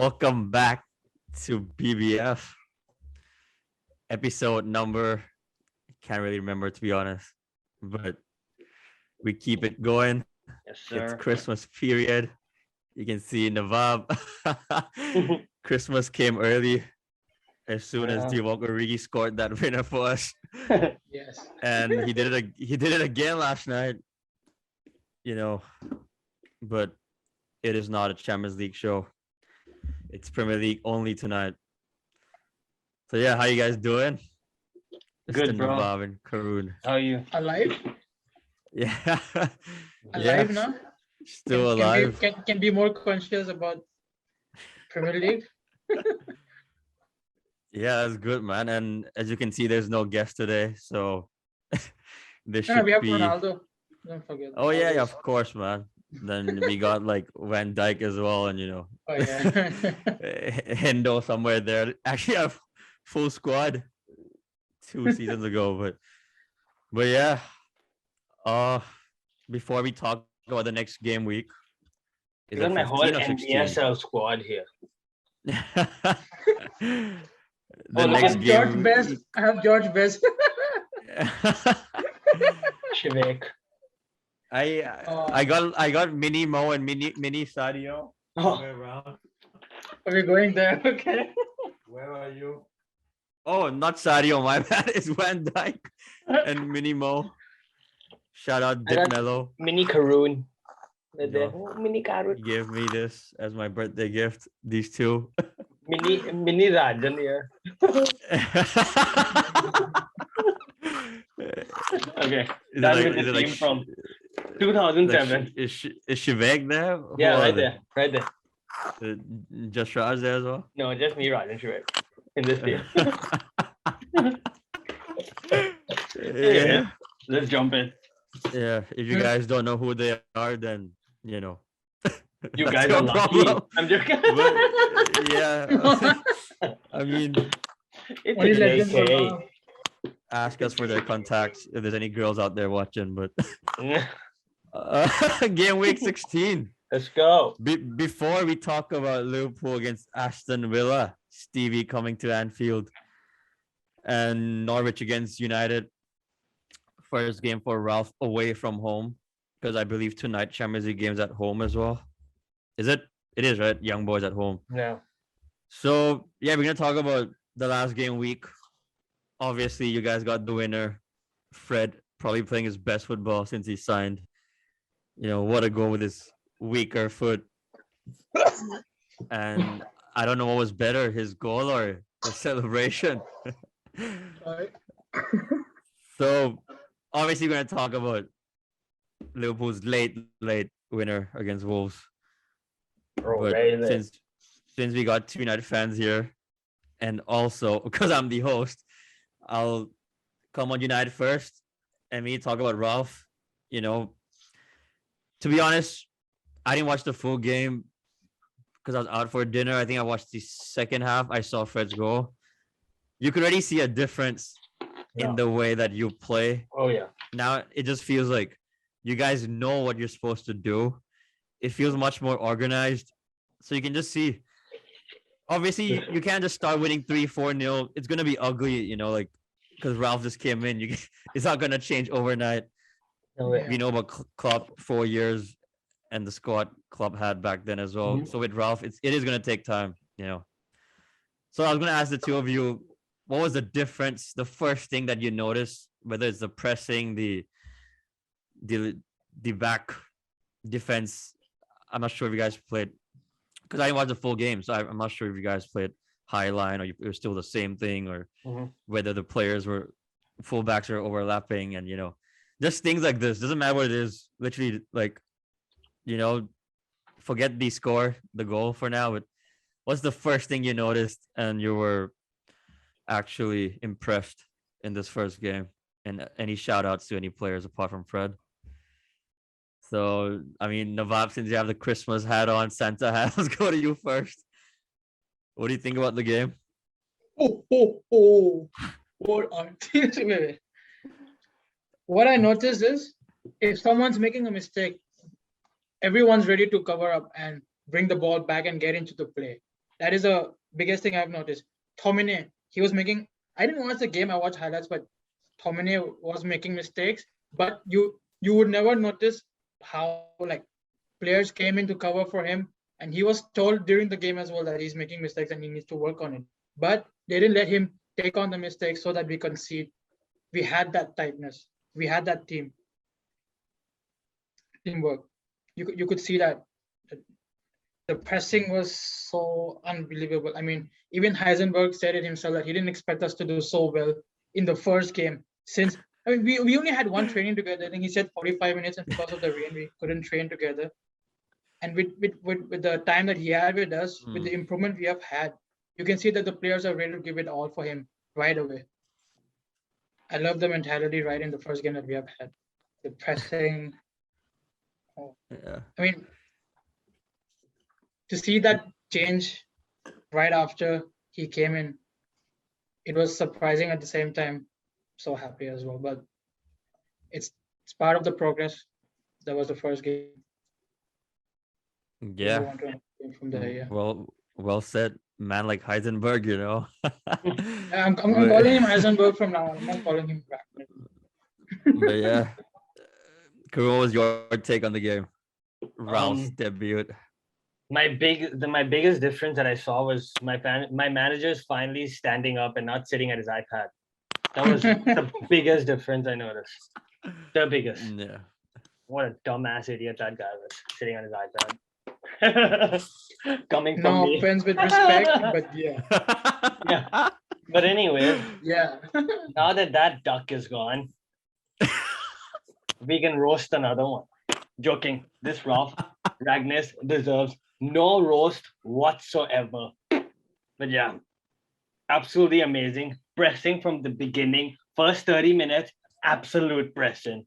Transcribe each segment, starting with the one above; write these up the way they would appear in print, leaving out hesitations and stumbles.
Welcome back to BBF episode number. Can't really remember to be honest, but we keep it going. Yes, It's sir. Christmas period. You can see Nawab. Christmas came early as soon as Divock Origi scored that winner for us, Yes. and he did it again last night. But it is not a Champions League show. It's Premier League only tonight. So yeah, how you guys doing? Good, Mr. bro. Nawab and Karun. How are you? Alive? Yeah. Alive now? Still alive. Can be more conscious about Premier League. Yeah, that's good, man. And as you can see, there's no guest today, so this No, should we have be. Ronaldo. Don't forget. Oh yeah, Ronaldo. of course, man. Then we got like Van Dijk as well, and Oh yeah. Hendo somewhere there. Actually, I have full squad 2 seasons ago, but yeah. Before we talk about the next game week, You is got it my whole 15 or 16? NBSL squad here. The Oh, next I have game. George Best. I have George Best. Shivak. I got Mini Mo and Mini Sadio Oh, somewhere around. Are we going there? Okay. Where are you? Oh, not Sadio, my bad. It's Van Dijk and Mini Mo. Shout out I Dip got- Mello. Mini Karoon. Right there. No. Oh, Mini Karoon. He gave me this as my birthday gift. These two. Mini Rajan here. Okay. Is Done it with is the it team from 2007. is Shivek there? Yeah, Who are right they? there. Right there. Just Raj there as well. No, just me, Rajan Shivak. In this team. Yeah. Let's jump in. Yeah. If you guys don't know who they are, then you know. You that's guys your are lucky. problem. I'm joking. But, yeah. I mean, It's Only a legends will JK. know. ask us for their contacts if there's any girls out there watching. But game week 16. Let's go. Before we talk about Liverpool against Aston Villa, Stevie coming to Anfield, and Norwich against United. First game for Ralph away from home, because I believe tonight Champions League games at home as well. Is it? It is, right? Young boys at home. Yeah. So yeah, we're gonna talk about the last game week. Obviously, you guys got the winner, Fred, probably playing his best football since he signed. What a goal with his weaker foot. And I don't know what was better, his goal or the celebration. Sorry. So obviously, we're gonna talk about Liverpool's late winner against Wolves. Bro, But very late. since we got two United fans here, and also because I'm the host, I'll come on United first, and we talk about Ralph. To be honest, I didn't watch the full game because I was out for dinner. I think I watched the second half. I saw Fred's goal. You could already see a difference Yeah. in the way that you play. Oh yeah. Now it just feels like you guys know what you're supposed to do. It feels much more organized. So you can just see. Obviously, you can't just start winning 3-4-0. It's gonna be ugly, because Ralph just came in. It's not gonna change overnight. No way. Yeah. We know about Klopp 4 years, and the squad Klopp had back then as well. Mhm. So with Ralph, it is gonna take time. So I was gonna ask the two of you, what was the difference? The first thing that you noticed, whether it's the pressing, the back defense. I'm not sure if you guys played, because I didn't watch the full game, so I'm not sure if you guys played high line or it was still the same thing, or Mhm. whether the players were fullbacks are overlapping, and just things like this. Doesn't matter what it is. Literally, forget the score, the goal for now. But what's the first thing you noticed and you were actually impressed in this first game? And any shout outs to any players apart from Fred? So, I mean, Nawab, since you have the Christmas hat on, Santa hat, let's go to you first. What do you think about the game? Oh. Hold on. Wait. What I noticed is if someone's making a mistake, everyone's ready to cover up and bring the ball back and get into the play. That is the biggest thing I've noticed. Tomine, he was making. I didn't watch the game. I watched highlights, but Tomine was making mistakes. But you would never notice how like players came in to cover for him, and he was told during the game as well that he's making mistakes and he needs to work on it. But they didn't let him take on the mistakes so that we concede. We had that tightness. We had that teamwork. You could see that the pressing was so unbelievable. I mean, even Heisenberg said it himself that he didn't expect us to do so well in the first game. Since I mean, we only had one training together. I think he said 45 minutes, and because of the rain, we couldn't train together. And with the time that he had with us, with the improvement we have had, you can see that the players are ready to give it all for him right away. I love the mentality right in the first game that we have had. The pressing. Yeah. I mean, to see that change right after he came in, it was surprising at the same time. So happy as well, but it's part of the progress. That was the first game. We Yeah. move on to another game from there. Yeah, Well said, man. Like Heisenberg, you know. I'm But- calling him Heisenberg from now on. I'm not calling him Brackman. But yeah, Kuro, what was your take on the game? Ralph's Um, debut. My biggest difference that I saw was my manager's finally standing up and not sitting at his iPad. That was the biggest difference I noticed. The biggest. Yeah. What a dumbass idiot that guy was sitting on his iPad. Coming from No me. offense with respect, but yeah, Yeah. But anyways, yeah. now that duck is gone, we can roast another one. Joking. This Ralph Ragnis deserves no roast whatsoever. But yeah, absolutely amazing. Pressing from the beginning. First 30 minutes, absolute pressing.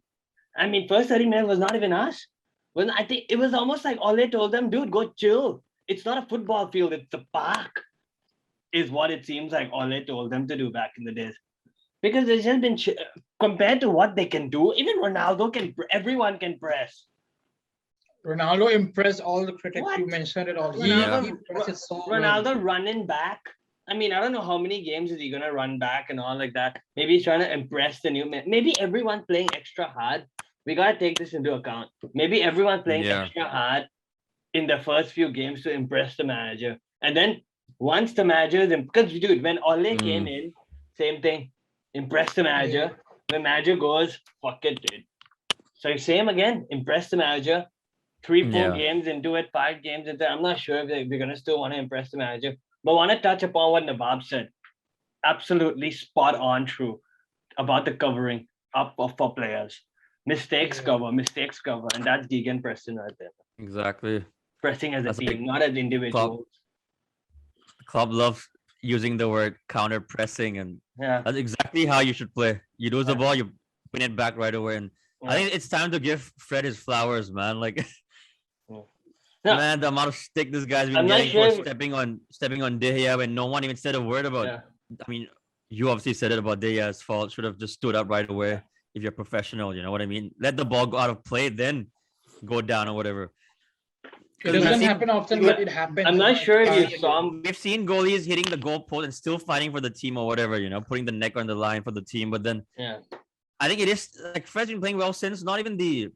I mean, first 30 minutes was not even us. When I think it was almost like all they told them, dude, go chill. It's not a football field, it's a park. Is what it seems like all they told them to do back in the days. Because it's just been compared to what they can do, even Ronaldo everyone can press. Ronaldo impressed all the critics. What? You mentioned it all. Ronaldo- He presses so well. Ronaldo running back. I mean, I don't know how many games is he gonna run back and all like that. Maybe he's trying to impress the new man. Maybe everyone playing extra hard. We gotta take this into account. Maybe everyone playing Yeah. extra hard in the first few games to impress the manager. And then once the manager, because dude, when Ole came in, same thing. Impress the manager. When manager goes, fuck it, dude. So same again, impress the manager. 3-4 Yeah. games into it, 5 games into it. I'm not sure if we're gonna still want to impress the manager. But want to touch upon what Nabab said. Absolutely spot on true about the covering up for players. Mistakes Yeah. cover. And that's Deegan Preston right there. Exactly. Pressing as a That's team, like not as individuals. Club loves using the word counter pressing, and Yeah. that's exactly how you should play. You lose the Yeah. ball, you win it back right away. And I think it's time to give Fred his flowers, man. Like, No. man, the amount of stick this guy's been I'm not getting sure for stepping on De Gea when no one even said a word about. Yeah. I mean, you obviously said it about De Gea's fault. Should have just stood up right away if you're professional. You know what I mean? Let the ball go out of play, then go down or whatever. It 'Cause we've doesn't seen- happen often, but it happens. I'm not It's sure if part you of the saw game. him. We've seen goalies hitting the goal post and still fighting for the team or whatever, you know, putting the neck on the line for the team. But then Yeah. I think it is like Fred's been playing well since not even the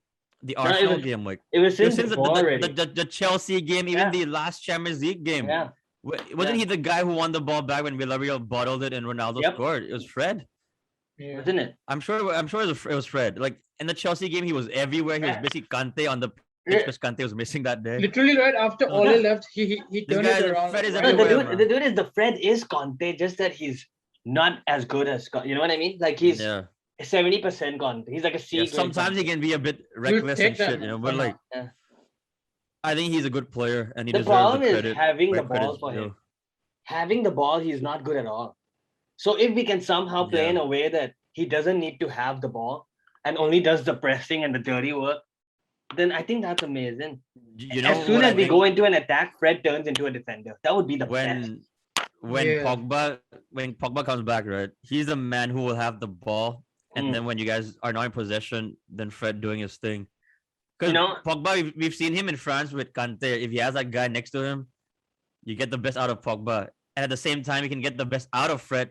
it Arsenal was- game, like It was since since the, before already. the Chelsea game, even Yeah. the last Champions League game. Yeah. Wasn't he the guy who won the ball back when Villarreal bottled it and Ronaldo Yep. scored? It was Fred. Yeah. Wasn't it? I'm sure it was Fred. Like in the Chelsea game, he was everywhere. He was Yeah. basically Kante on the pitch Yeah. because Kante was missing that day. Literally right after Yeah. Ole left, he This turned guy it is- around. Fred is right No, everywhere, away. man. the dude is the Fred is Conte, just that he's not as good as you know what I mean? Like he's Yeah. 70% Conte. He's like a C. Yeah, grade sometimes he Conte. can be a bit You'll reckless take and that, shit, you know. man, But somehow. like, Yeah. I think he's a good player and he The deserves problem the is credit. having the where ball credit's for him. due. Having the ball, he's not good at all. So if we can somehow play in a way that he doesn't need to have the ball and only does the pressing and the dirty work, then I think that's amazing. You know, As soon what as I we think? go into an attack, Fred turns into a defender. That would be the best. when Yeah. Pogba comes back, right? He's the man who will have the ball, and Mm. then when you guys are not in possession, then Fred doing his thing. Because You know- Pogba, we've seen him in France with Kante. If he has that guy next to him, you get the best out of Pogba, and at the same time, you can get the best out of Fred.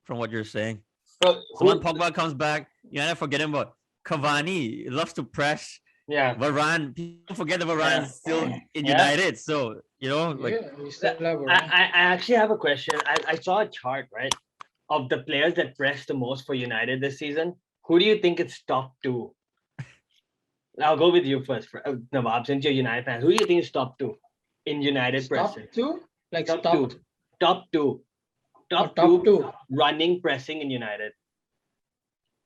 From what you're saying, Bro, so when Pogba comes back, you gotta forget him about Cavani. He loves to press. yeah. Varane, people forget that Varane Yeah. is still in Yeah. United. So like Yeah, we still have I, Varane. I actually have a question. I saw a chart, right, of the players that pressed the most for United this season. Who do you think is top two? I'll go with you first, Nawab, since you're United fans. Who do you think is top two in United Stop pressing? two? Like Top stopped two. Top two. or Top top two two? running pressing in United.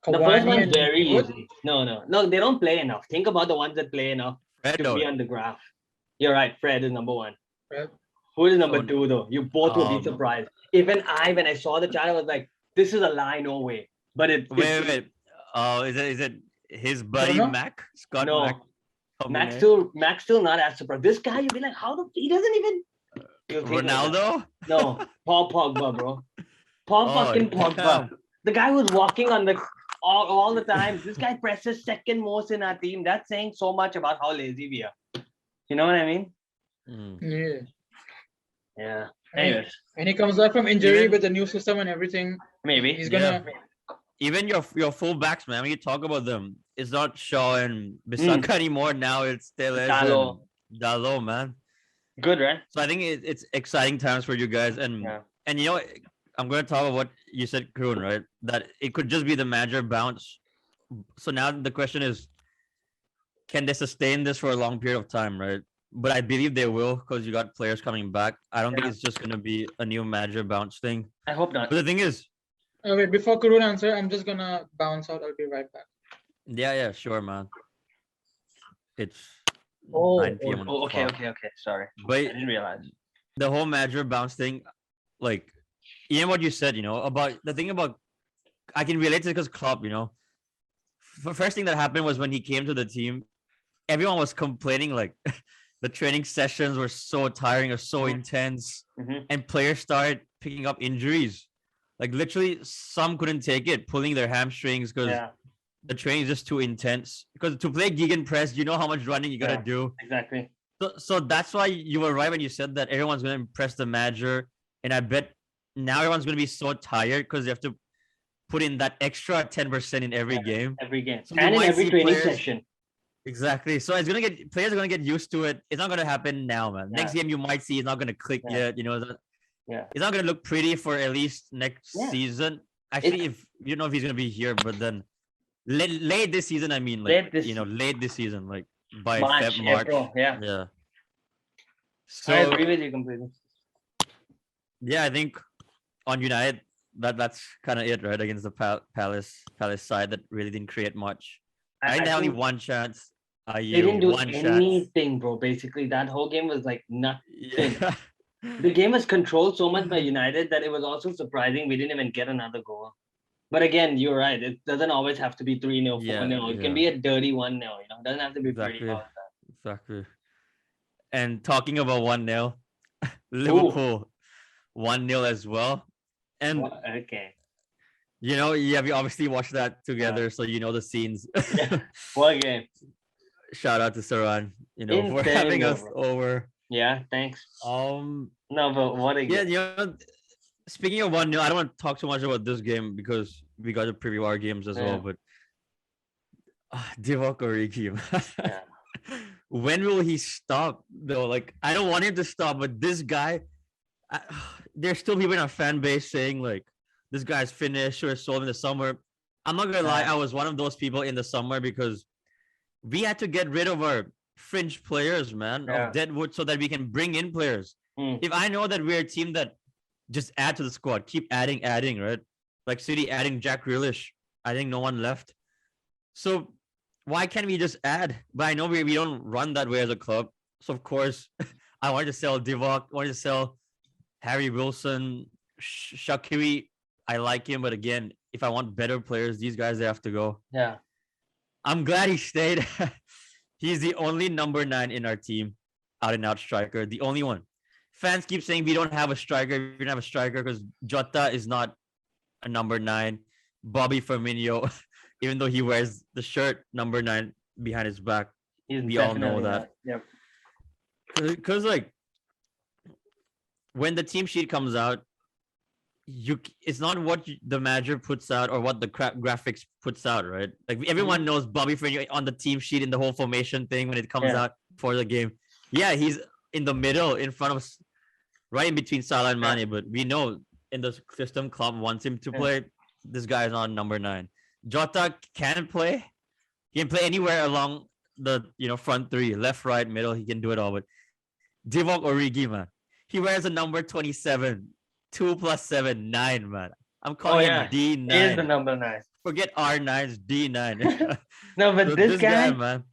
The first Cavani one's and very Greenwood? easy. No, they don't play enough. Think about the ones that play enough Fred to though. be on the graph. You're right. Fred is number one. Fred. Who is number So, two though? You both will be um, surprised. Even when I saw the chart, I was like, "This is a lie, no way." But wait. Is it his buddy Bruno? Mac Scott no. Mac? Max still not as surprised. This guy, you'll be like, how do he doesn't even? You'll think like that. Ronaldo? No, Paul Pogba, bro. Paul Oh, fucking Pogba. damn. The guy was walking on the all the time. This guy presses second most in our team. That's saying so much about how lazy we are. You know what I mean? Mm. Yeah. Yeah. I mean, Anyways, when he comes back from injury Even- with the new system and everything, maybe. he's gonna. Even your full backs, man. When you talk about them, it's not Shaw and Bissaka anymore. Now it's Teles Dalot. and Dalot, man. Good, right? So I think it's exciting times for you guys, and Yeah. and I'm going to talk about what you said, Kroon, right? That it could just be the manager bounce. So now the question is, can they sustain this for a long period of time, right? But I believe they will because you got players coming back. I don't think it's just going to be a new manager bounce thing. I hope not. But the thing is, Wait, before Karun answer, I'm just gonna bounce out. I'll be right back. yeah, sure, man. It's Oh, 9 p.m. on the okay. clock. Sorry. I But didn't realize. the whole manager bounce thing, like, even what you said, about the thing about, I can relate to it because Klopp, first thing that happened was when he came to the team, everyone was complaining like the training sessions were so tiring or so intense, Mhm. and players started picking up injuries. Like literally, some couldn't take it, pulling their hamstrings because Yeah, the training is just too intense. Because to play Gegan press, you know how much running you gotta Yeah. do. exactly. So that's why you were right when you said that everyone's gonna impress the manager, and I bet now everyone's gonna be so tired because they have to put in that extra 10% in every game. Every game So you and in might every see training players- session. Exactly. So players are gonna get used to it. It's not gonna happen now, man. Next Yeah. game you might see it's not gonna click Yeah. yet. Yeah. It's not gonna look pretty for at least next Yeah. season. Actually, if you know if he's gonna be here, but then late this season, I mean, like late this season, like by March, March. April. Yeah. Yeah. I So agree with you completely. yeah, I think on United that's kind of it, right? Against the Palace side that really didn't create much. I think they had only think one chance. they didn't do one chance. anything, bro. Basically, that whole game was like nothing. Yeah. The game was controlled so much by United that it was also surprising we didn't even get another goal. But again, you're right. It doesn't always have to be 3-0, 4-0. It can be a dirty 1-0. It doesn't have to be pretty. Exactly. all the time. Exactly. And talking about 1-0, Liverpool 1-0 as well. And Okay. you obviously watched that together, so you know the scenes. Yeah. What game? Shout out to Saran, for Insane, having us bro. over. Yeah, thanks. Um No, but what a yeah, game. speaking of 1-0, I don't want to talk too much about this game because we got to preview our games as well, Yeah. but Divock Origi, Yeah. when will he stop though? Like, I don't want him to stop, but this guy, there's still people in our fan base saying like this guy's finished or sold in the summer. I'm not gonna lie, Yeah. I was one of those people in the summer because we had to get rid of our fringe players, man, Yeah. of Deadwood, so that we can bring in players. Mm. If I know that we're a team that just add to the squad, keep adding, right? Like City adding Jack Grealish, I think no one left. So why can't we just add? But I know we don't run that way as a club. So of course, I wanted to sell Divock, wanted to sell Harry Wilson, Shaqiri. I like him, but again, if I want better players, these guys they have to go. Yeah. I'm glad he stayed. He's the only number 9 in our team, out and out striker, the only one. Fans keep saying we don't have a striker. We don't have a striker because Jota is not a number 9. Bobby Firmino, even though he wears the shirt number 9 behind his back, He's we all know definitely that. Yep. Because like when the team sheet comes out, it's not what the manager puts out or what the graphics puts out, right? Like everyone knows Bobby Firmino on the team sheet in the whole formation thing when it comes out for the game. Yeah, he's in the middle, in front of, right in between Salah and Mane. But we know in the system, Klopp wants him to play. This guy is on number 9. Jota can play. He can play anywhere along the front 3, left, right, middle. He can do it all. But Divock Origi, man, he wears a number 27. 2 plus 7, 9, man. I'm calling him D9. He is the number 9. Forget R9, D9. No, but So this guy, man.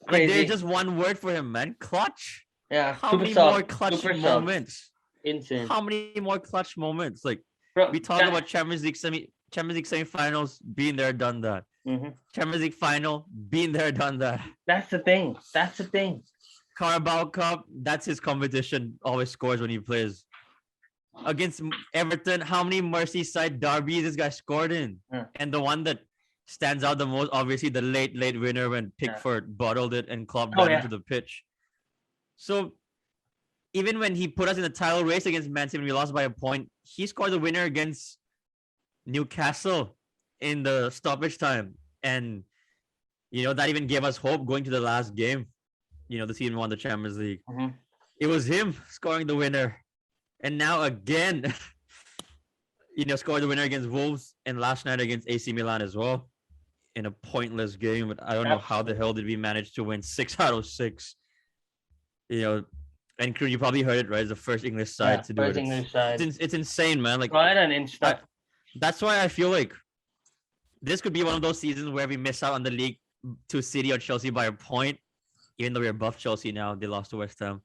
Like crazy. there's just one word for him, man. Clutch. Yeah, How super many soft, more clutch super soft. moments? Insane. How many more clutch moments? Like Bro, we talk about Champions League semifinals, been there, done that. Champions League final, been there, done that. That's the thing. That's the thing. Carabao Cup, that's his competition. Always scores when he plays. Against Everton, how many Merseyside derbies this guy scored in? And the one that stands out the most, obviously, the late winner when Pickford bottled it and Klopp got into the pitch. So even when he put us in the title race against Man City, when we lost by a point, he scored the winner against Newcastle in the stoppage time. And, that even gave us hope going to the last game. The team won the Champions League. It was him scoring the winner. And now again, scored the winner against Wolves and last night against AC Milan as well in a pointless game. But I don't know how the hell did we manage to win 6 out of 6. And you probably heard it, right? It's the first English side to do it. It's insane, man. Like right on Insta. That's why I feel like this could be one of those seasons where we miss out on the league to City or Chelsea by a point, even though we're above Chelsea now. They lost to West Ham.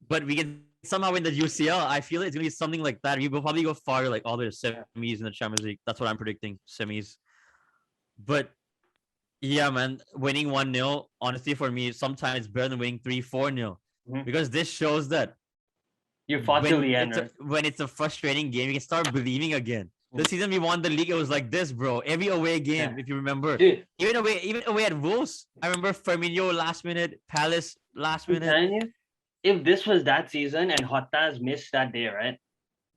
But we can somehow win the UCL. I feel it's going to be something like that. We will probably go far, like all the semis in the Champions League. That's what I'm predicting, semis. But yeah, man, winning 1-0, honestly, for me, sometimes it's better than winning 3-4-0. Because this shows that you fought till the end. When it's a frustrating game, you can start believing again. The season we won the league, it was like this, bro. Every away game, if you remember. Dude. Even away at Wolves. I remember Firmino last minute, Palace last minute. I'm telling you, if this was that season and Hotta's missed that day, right?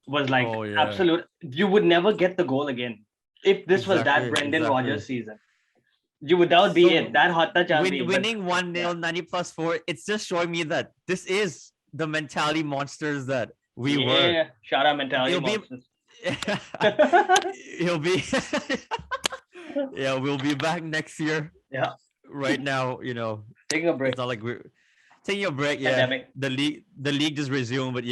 Was like absolute. You would never get the goal again. If this was that Brendan Rodgers season. That would be it. That Hotta chance. Winning 1-0, 90 plus 4, it's just showing me that this is the mentality monsters that we were. Yeah, shout out mentality monsters. He'll be we'll be back next year. Yeah. Right now, taking a break. It's not like we're taking a break. Pandemic. The league just resumed, but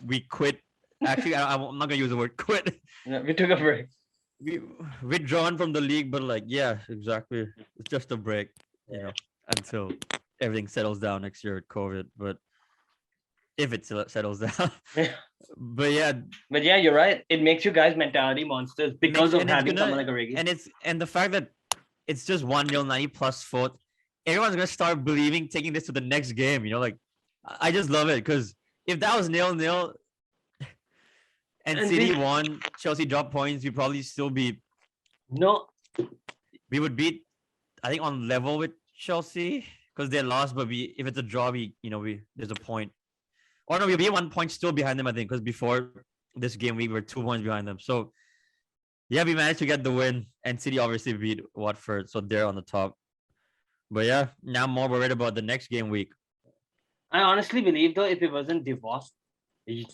we quit. Actually, I'm not gonna use the word quit. Yeah, we took a break. We withdrawn from the league, but exactly. It's just a break, until everything settles down next year with COVID. But if it settles down, but yeah, you're right. It makes you guys mentality monsters because of having someone like Origi. And the fact that it's just 1-0, 90 plus 4. Everyone's gonna start believing, taking this to the next game. I just love it because if that was 0-0 and City won, Chelsea dropped points, we'd probably still be. No. We would beat, I think, on level with Chelsea because they lost. But if it's a draw, there's a point. Or no, we'll be 1 point still behind them, I think, because before this game week we were 2 points behind them. So we managed to get the win, and City obviously beat Watford, so they're on the top. But now I'm more worried about the next game week. I honestly believe though, if it wasn't divorced, if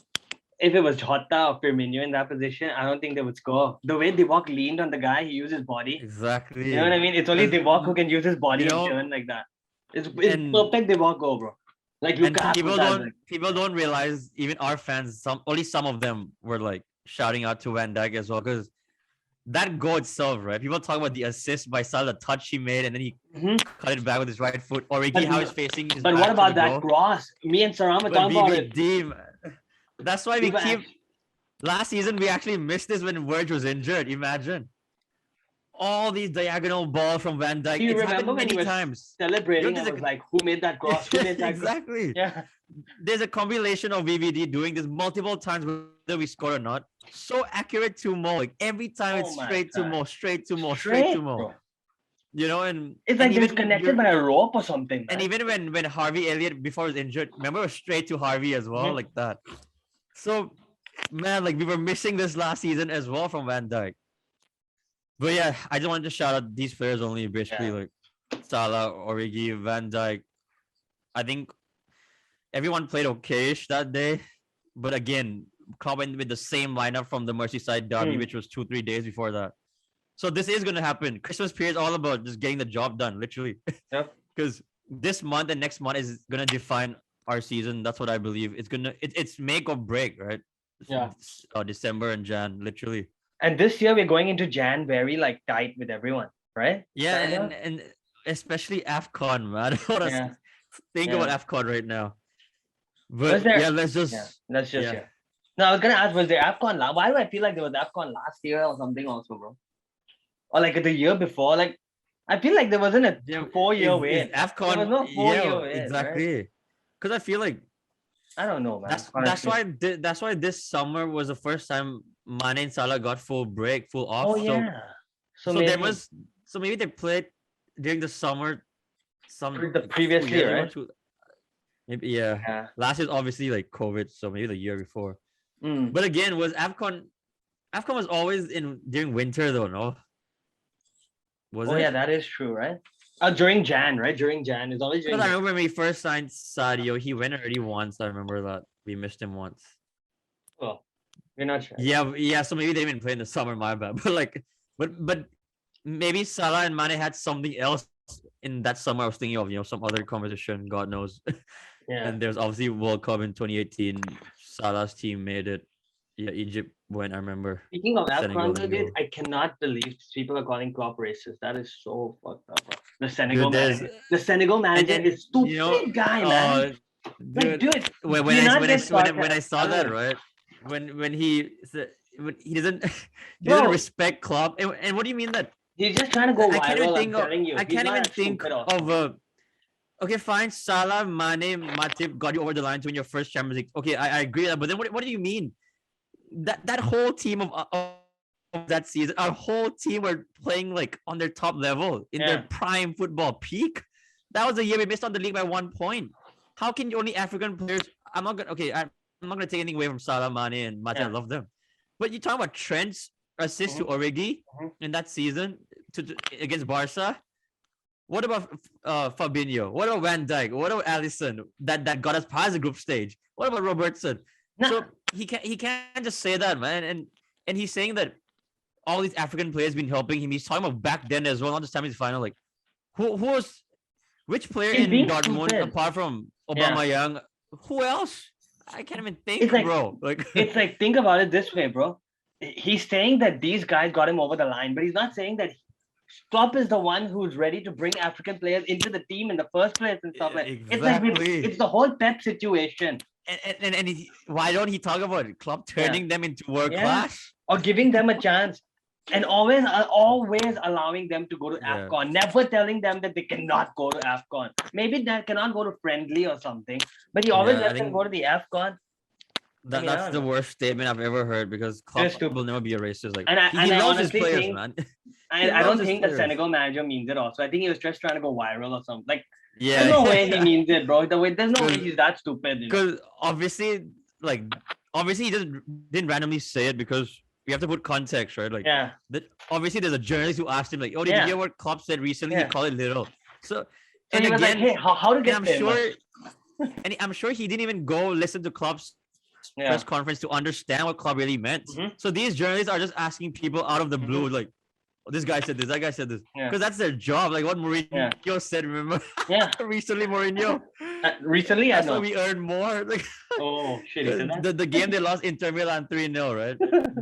it was Jota or Firmino in that position, I don't think they would score. The way Divock leaned on the guy, he used his body. Exactly. You know what I mean? It's only Divock who can use his body and turn like that. It's perfect Divock goal, bro. Like people don't realize, even our fans, only some of them were like shouting out to Van Dijk as well, because that goal itself, right? People talk about the assist by Salah, the touch he made, and then he cut it back with his right foot. Or how he's facing his But back what to about the that goal. cross? Me and Saram were talking about it. Man. That's why we keep. Last season we actually missed this when Verge was injured. Imagine all these diagonal balls from Van Dijk. You it's remember happened when he many was times. celebrating? I was like, who made that cross? Who made that exactly. Cross? Yeah. There's a combination of VVD doing this multiple times, whether we score or not. So accurate to Mo. Like every time it's straight to Mo, straight to Mo, straight to Mo. Bro. And it's like it's connected by a rope or something. And even when Harvey Elliott before he was injured, remember it was straight to Harvey as well, like that. So, man, like we were missing this last season as well from Van Dijk. But yeah, I just wanted to shout out these players only, basically Yeah. like Salah, Origi, Van Dijk. I think everyone played okayish that day, but again, Klopp went with the same lineup from the Merseyside derby, which was 2-3 days before that. So this is gonna happen. Christmas period is all about just getting the job done, literally. Yep. Because this month and next month is gonna define our season. That's what I believe. It's make or break, right? Yeah. December and Jan, literally. And this year we're going into Jan very like tight with everyone, right? Yeah, Kinda? and especially AFCON, man. I don't wanna Yeah. think Yeah. about AFCON right now. Was But there- yeah, let's just Yeah, that's just yeah. yeah. No, I was gonna ask, was there AFCON? Why do I feel like there was AFCON last year or something also, bro? Or like the year before? Like, I feel like there wasn't a 4-year is wait. AFCON, There was no 4-year yeah, wait, right? exactly. Because I feel like I don't know, man. that's honestly. that's why this summer was the first time Mane and Salah got full break, full off. Oh So yeah. So, there maybe was maybe they played during the summer some the previous 2 years year, ago, right? maybe yeah. Yeah. Last year's obviously like COVID, so maybe the year before. Mm. But again, was AFCON was always in during winter though, no? Was Oh it? yeah, that is true, right? During Jan, right? During Jan is always during. Because I Jan. remember when we first signed Sadio, he went already once. I remember that. We missed him once. Well, we're not sure. Yeah, so maybe they didn't play in the summer, my bad. But like but maybe Salah and Mane had something else in that summer I was thinking of, some other competition, God knows. Yeah. And there's obviously World Cup in 2018. Salah's team made it. Yeah, Egypt went, I remember. Speaking of Senegal AFCON, didn't dude, go. I cannot believe people are calling Klopp racist. That is so fucked up. Bro. The Senegal Dude, there's manager. The Senegal manager and is stupid guy, man. Like, dude, when do you not I get when I saw that, sarcasm? right? When he doesn't he Bro. doesn't respect Klopp. And what do you mean that He's just trying to go I can't even viral. I'm think of telling you. I He's can't not even that think stupid also. of a okay, fine. Salah, Mane, Matip got you over the line to win your first Champions League. Okay, I agree with that. But then what do you mean? That whole team of that season, our whole team were playing like on their top level in their Yeah. prime football peak. That was the year we missed on the league by 1 point. How can only African players? I'm not gonna take anything away from Salah, Mane, and Matip. I Yeah. love them, but you talk about Trent's assist to Origi in that season to against Barca. What about Fabinho? What about Van Dijk? What about Alisson? That got us past the group stage. What about Robertson? Nah. So he can't just say that, man. And he's saying that all these African players been helping him. He's talking about back then as well, not just Champions final. Like which player He's in being Dortmund stupid. apart from Yeah. Aubameyang? Who else? I can't even think, It's like- bro. Like It's like, think about it this way, bro. He's saying that these guys got him over the line, but he's not saying that Klopp is the one who's ready to bring African players into the team in the first place and stuff like. It's like Exactly. it's the whole Pep situation, and why don't he talk about it? Club turning them into world class? or giving them a chance, and always allowing them to go to Yeah. AFCON, never telling them that they cannot go to AFCON. Maybe they cannot go to friendly or something, but he always Yeah, I lets them think- go to the AFCON. I mean, I That's don't the know. worst statement I've ever heard because Klopp stupid. will never be a racist. Like And I- he and I loves his honestly players, think- man. I He don't loves his think the players. Senegal manager means it also. I think he was just trying to go viral or something. Like, Yeah, there's no way he means it, bro. There's no way Cause- he's that stupid. You know? because obviously he didn't randomly say it because we have to put context, right? Like Yeah, obviously there's a journalist who asked him like, "Oh, did Yeah. you hear what Klopp said recently? Yeah. He called it little." So so and he was again, like, hey, how to and get I'm famous? sure, and I'm sure he didn't even go listen to Klopp's Yeah. press conference to understand what Klopp really meant. Mhm. So these journalists are just asking people out of the blue, like, oh, "This guy said this, that guy said this," Yeah. because that's their job. Like what Mourinho Yeah. said. Remember Yeah. recently, Mourinho. Recently, I That's why know. we earn more. Like Oh shit! He said that? the game they lost Inter Milan 3-0, right?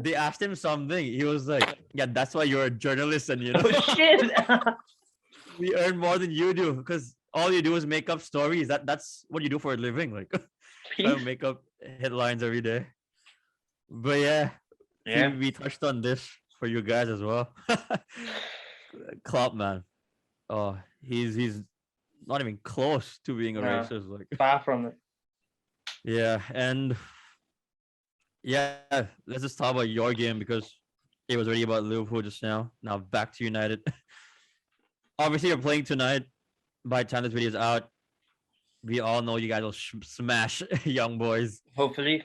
They asked him something. He was like, "Yeah, that's why you're a journalist, and Oh shit! we earn more than you do because all you do is make up stories. That's what you do for a living. Like try to make up headlines every day." But yeah, Yeah. we touched on this for you guys as well. Klopp, man. Oh, he's not even close to being a No. racist. Like Far from it. yeah, and yeah, let's just talk about your game because it was already about Liverpool just now. Now back to United. Obviously, you're playing tonight. By the time this video is out, we all know you guys will smash Young Boys. Hopefully.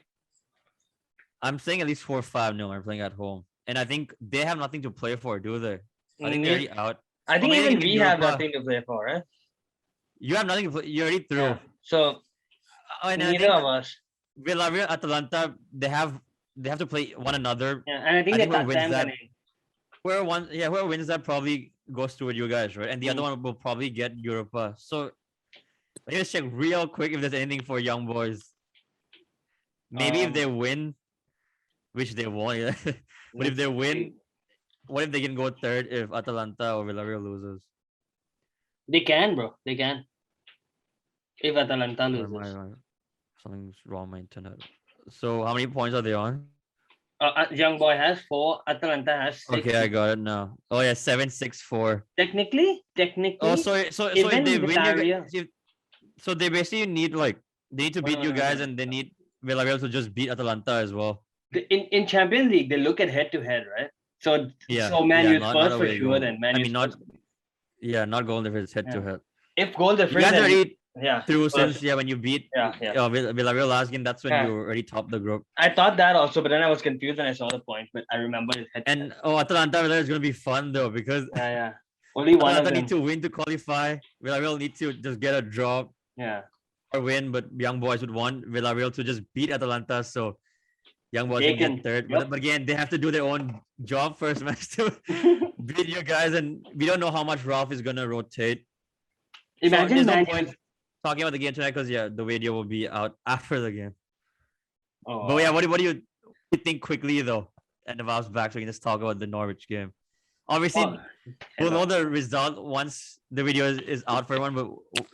I'm saying at least 4-5 are playing at home. And I think they have nothing to play for, do they? I think they're already out. I think Or maybe even in we have Europa. nothing to play for, right? You have nothing to play. You're already through. Yeah. So And I neither think of us. Villarreal, Atalanta, they have to play one another. Yeah, and I think I think they whoever wins that, Katam whoever wins that probably goes through with you guys, right? And the other one will probably get Europa. So let me just check real quick if there's anything for young boys. Maybe if they win, which they won't. Yeah. But if they win, what if they can go third if Atalanta or Villarreal loses? they can, bro. They can. If Atalanta Or loses. something's wrong with my internet. So how many points are they on? Young boy has 4. Atalanta has 6. Okay, I got it now. Oh yeah, 7-6-4. Technically, Oh, so if even they win, Villarreal. so they basically need they need to beat you guys, and they need Villarreal to just beat Atalanta as well. In Champions League, they look at head to head, right? So Yeah, Man U's not first for away sure. goal. Then Man I U's mean, not first. not goal difference head to head. If goal You difference, guys then already yeah, through first. since when you beat Yeah. Villarreal last game. That's when Yeah. you already topped the group. I thought that also, but then I was confused and I saw the point. But I remember it head. And Atalanta Villarreal is gonna be fun though, because Yeah. Only one of Atalanta them. need to win to qualify. Villarreal need to just get a draw Yeah. or win, but young boys would want Villarreal to just beat Atalanta, so young boys They can can- get third. yep. But again, they have to do their own job first, man, to beat you guys. And we don't know how much Ralph is gonna rotate. So Imagine there's no Man point U. talking about the game tonight because the video will be out after the game. Oh, But yeah, what do you think quickly though? And the Valve's back, so we can just talk about the Norwich game. Obviously, we'll know the result once the video is out for everyone. But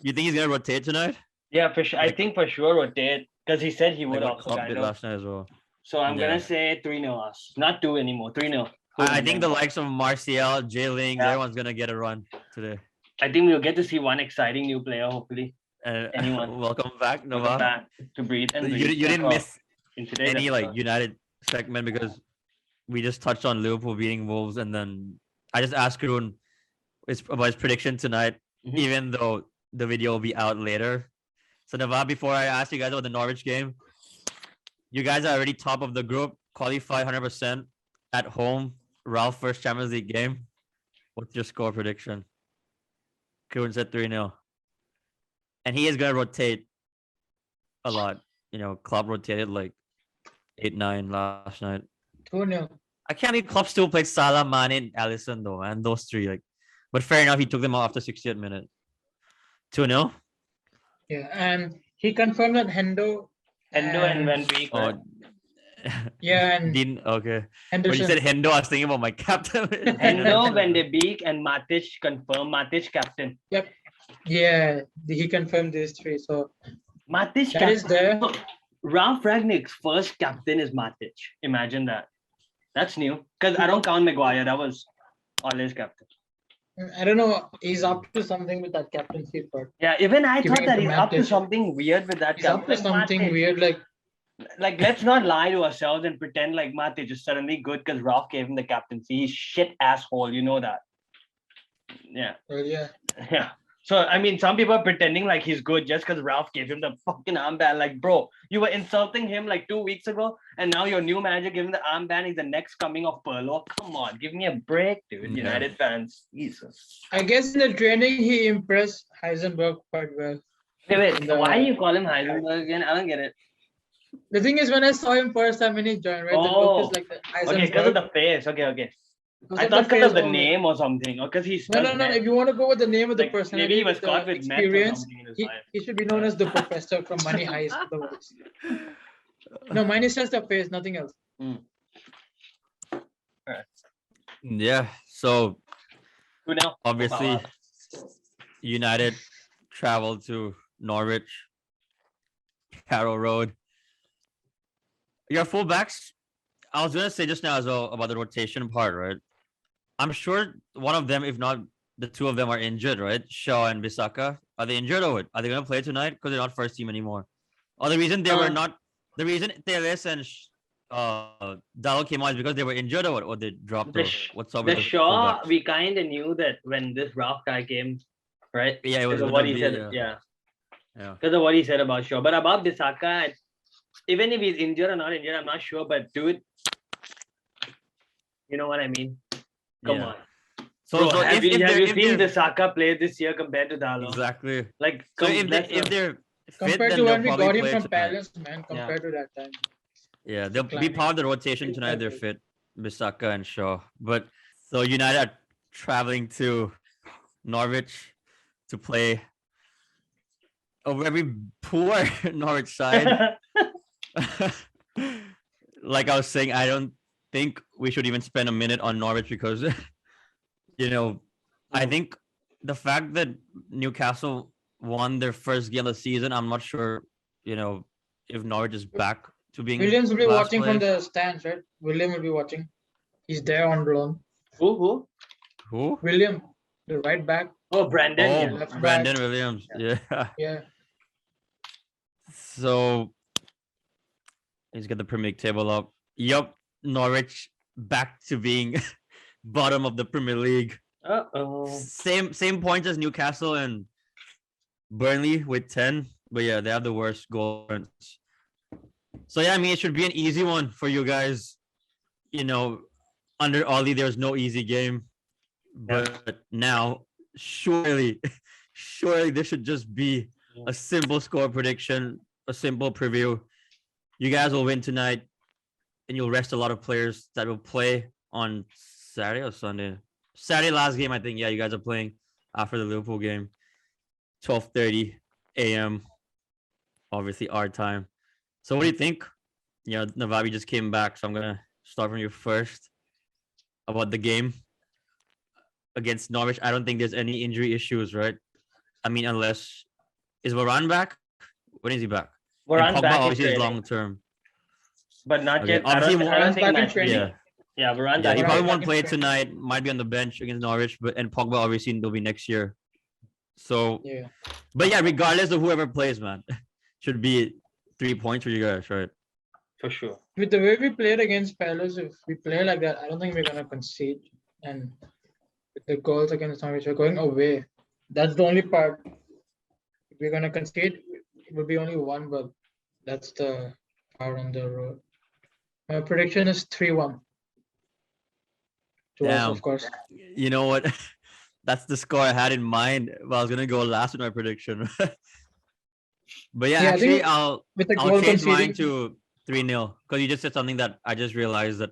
you think he's gonna rotate tonight? Yeah, for sure. I Like- think for sure rotate because he said he would Like what also Klopp kind did of. last night as well. So I'm Yeah. gonna say 3-0 us. Not 2 anymore. 3-0. I think the likes of Martial, Jay Lings, Yeah. everyone's gonna get a run today. I think we'll get to see one exciting new player, hopefully. Anyone. Welcome back, Welcome Nova. back to breathe and breathe. You didn't miss in today's any episode. United segment because we just touched on Liverpool beating Wolves, and then I just asked Karun about his prediction tonight, Mhm. even though the video will be out later. So Nava, before I ask you guys about the Norwich game, you guys are already top of the group, qualified 100% at home. Ralph first Champions League game. What's your score prediction? Karun said 3-0. And he is gonna rotate a lot. Klopp rotated like 8-9 last night. 2-0. I can't believe Klopp still played Salah, Mane, and Alisson though, man. Those three, but fair enough, he took them out after 60th minute. 2-0. Yeah, and he confirmed that Hendo. Hendo and Van Beek. Oh, Yeah, and Dean. Okay. When Henderson. you said Hendo, I was thinking about my captain. Hendo, Van de Beek, and Matic confirmed. Matic captain. Yeah, he confirmed these three. So Matic that is there. So, Ralph Ragnick's first captain is Matic. Imagine that. That's new. Because I don't count Maguire. That was always captain. I don't know. He's up to something with that captaincy part. Yeah, even I Giving thought it that to he's up to Matic. something weird with that He's up to captain. something Matic. weird. Like, let's not lie to ourselves and pretend like Matic is suddenly good because Ralph gave him the captaincy. He's shit asshole. You know that. Yeah. Well, yeah. Yeah. So, I mean, some people are pretending like he's good just because Ralph gave him the fucking armband. Like, bro, you were insulting him like 2 weeks ago, and now your new manager giving the armband is the next coming of Perlo. Come on, give me a break, dude. Yeah. United fans. Jesus. I guess in the training he impressed Heisenberg quite well. Wait, The- why you call him Heisenberg again? I don't get it. The thing is, when I saw him first time when he joined, right, the Oh. look is like the Okay, because of Heisenberg. the face. Okay. Because I of thought because of the face only. name or something, or because he's No. If you want to go with the name of the like, personality, maybe he was with the caught with meth or experience, something in his he, life. he should be known as the professor from Money Heist. Otherwise, no, mine is just the face, nothing else. Yeah. So Who now? obviously, United traveled to Norwich, Carroll Road. Your fullbacks. I was gonna say just now as well about the rotation part, right? I'm sure one of them, if not the two of them, are injured, right? Shaw and Bisaka. Are they injured or what? Are they gonna play tonight? Because they're not first team anymore. Or the reason they were not, the reason Teles and Dalo came out is because they were injured or what? Or they dropped. The Or what's up The with Shaw, fullbacks? we kind of knew that when this Ralph guy came, right? Yeah, it was Because of gonna what he be, said. Yeah. Yeah. Because of what he said about Shaw. But about Bisaka, even if he's injured or not injured, I'm not sure. But dude, you know what I mean? Come Yeah. on. So, Bro, so have if you they're, seen the Saka play this year compared to Dalo? exactly. Like, So come, if they're fit, Compared then to they'll when we probably got him play from tonight. Palace, man, compared to that time. Yeah, they'll be declining part of the rotation tonight. They're incredibly. fit, Bisaka and Shaw. But so United are traveling to Norwich to play a very poor Norwich side. Like I was saying, I don't think we should even spend a minute on Norwich because, I think the fact that Newcastle won their first game of the season, I'm not sure, if Norwich is back to being Williams will be last watching from place. the stands, right? William will be watching. He's there on loan. Who? Who? William, the right back. Oh, Brandon. Oh, Yeah. left back. Brandon Williams. Yeah. Yeah. So let's get the Premier League table up. Yup, Norwich back to being bottom of the Premier League. Uh-oh. Same points as Newcastle and Burnley with 10. But yeah, they have the worst goal difference. So yeah, I mean it should be an easy one for you guys. Under Ollie, there's no easy game. But now, surely this should just be a simple score prediction, a simple preview. You guys will win tonight, and you'll rest a lot of players that will play on Saturday or Sunday. Saturday last game, I think. Yeah, you guys are playing after the Liverpool game, 12:30 a.m. Obviously our time. So what do you think? Navabi just came back, so I'm gonna start from you first about the game against Norwich. I don't think there's any injury issues, right? I mean, unless is Varane back? When is he back? And Varane Pogba back in obviously is training, long term. but not Okay, yet. I obviously don't Varane's think back in match. training. Yeah, Yeah, Varane yeah, back he in probably Varane won't back in play training. tonight. Might be on the bench against Norwich, and Pogba obviously will be next year. So, Yeah. but yeah, regardless of whoever plays, man, should be 3 points for you guys, right? for sure. With the way we played against Palace, if we play like that, I don't think we're gonna concede. And with the goals against Norwich, we're going away. That's the only part. If we're gonna concede, it will be only one, but that's the part on the road. My prediction is 3-1 to us, Damn. of course. You know what? That's the score I had in mind. But I was gonna go last with my prediction. But yeah, Yeah, I actually, think I'll With the I'll goal change mine conceding, to 3-0 because you just said something that I just realized that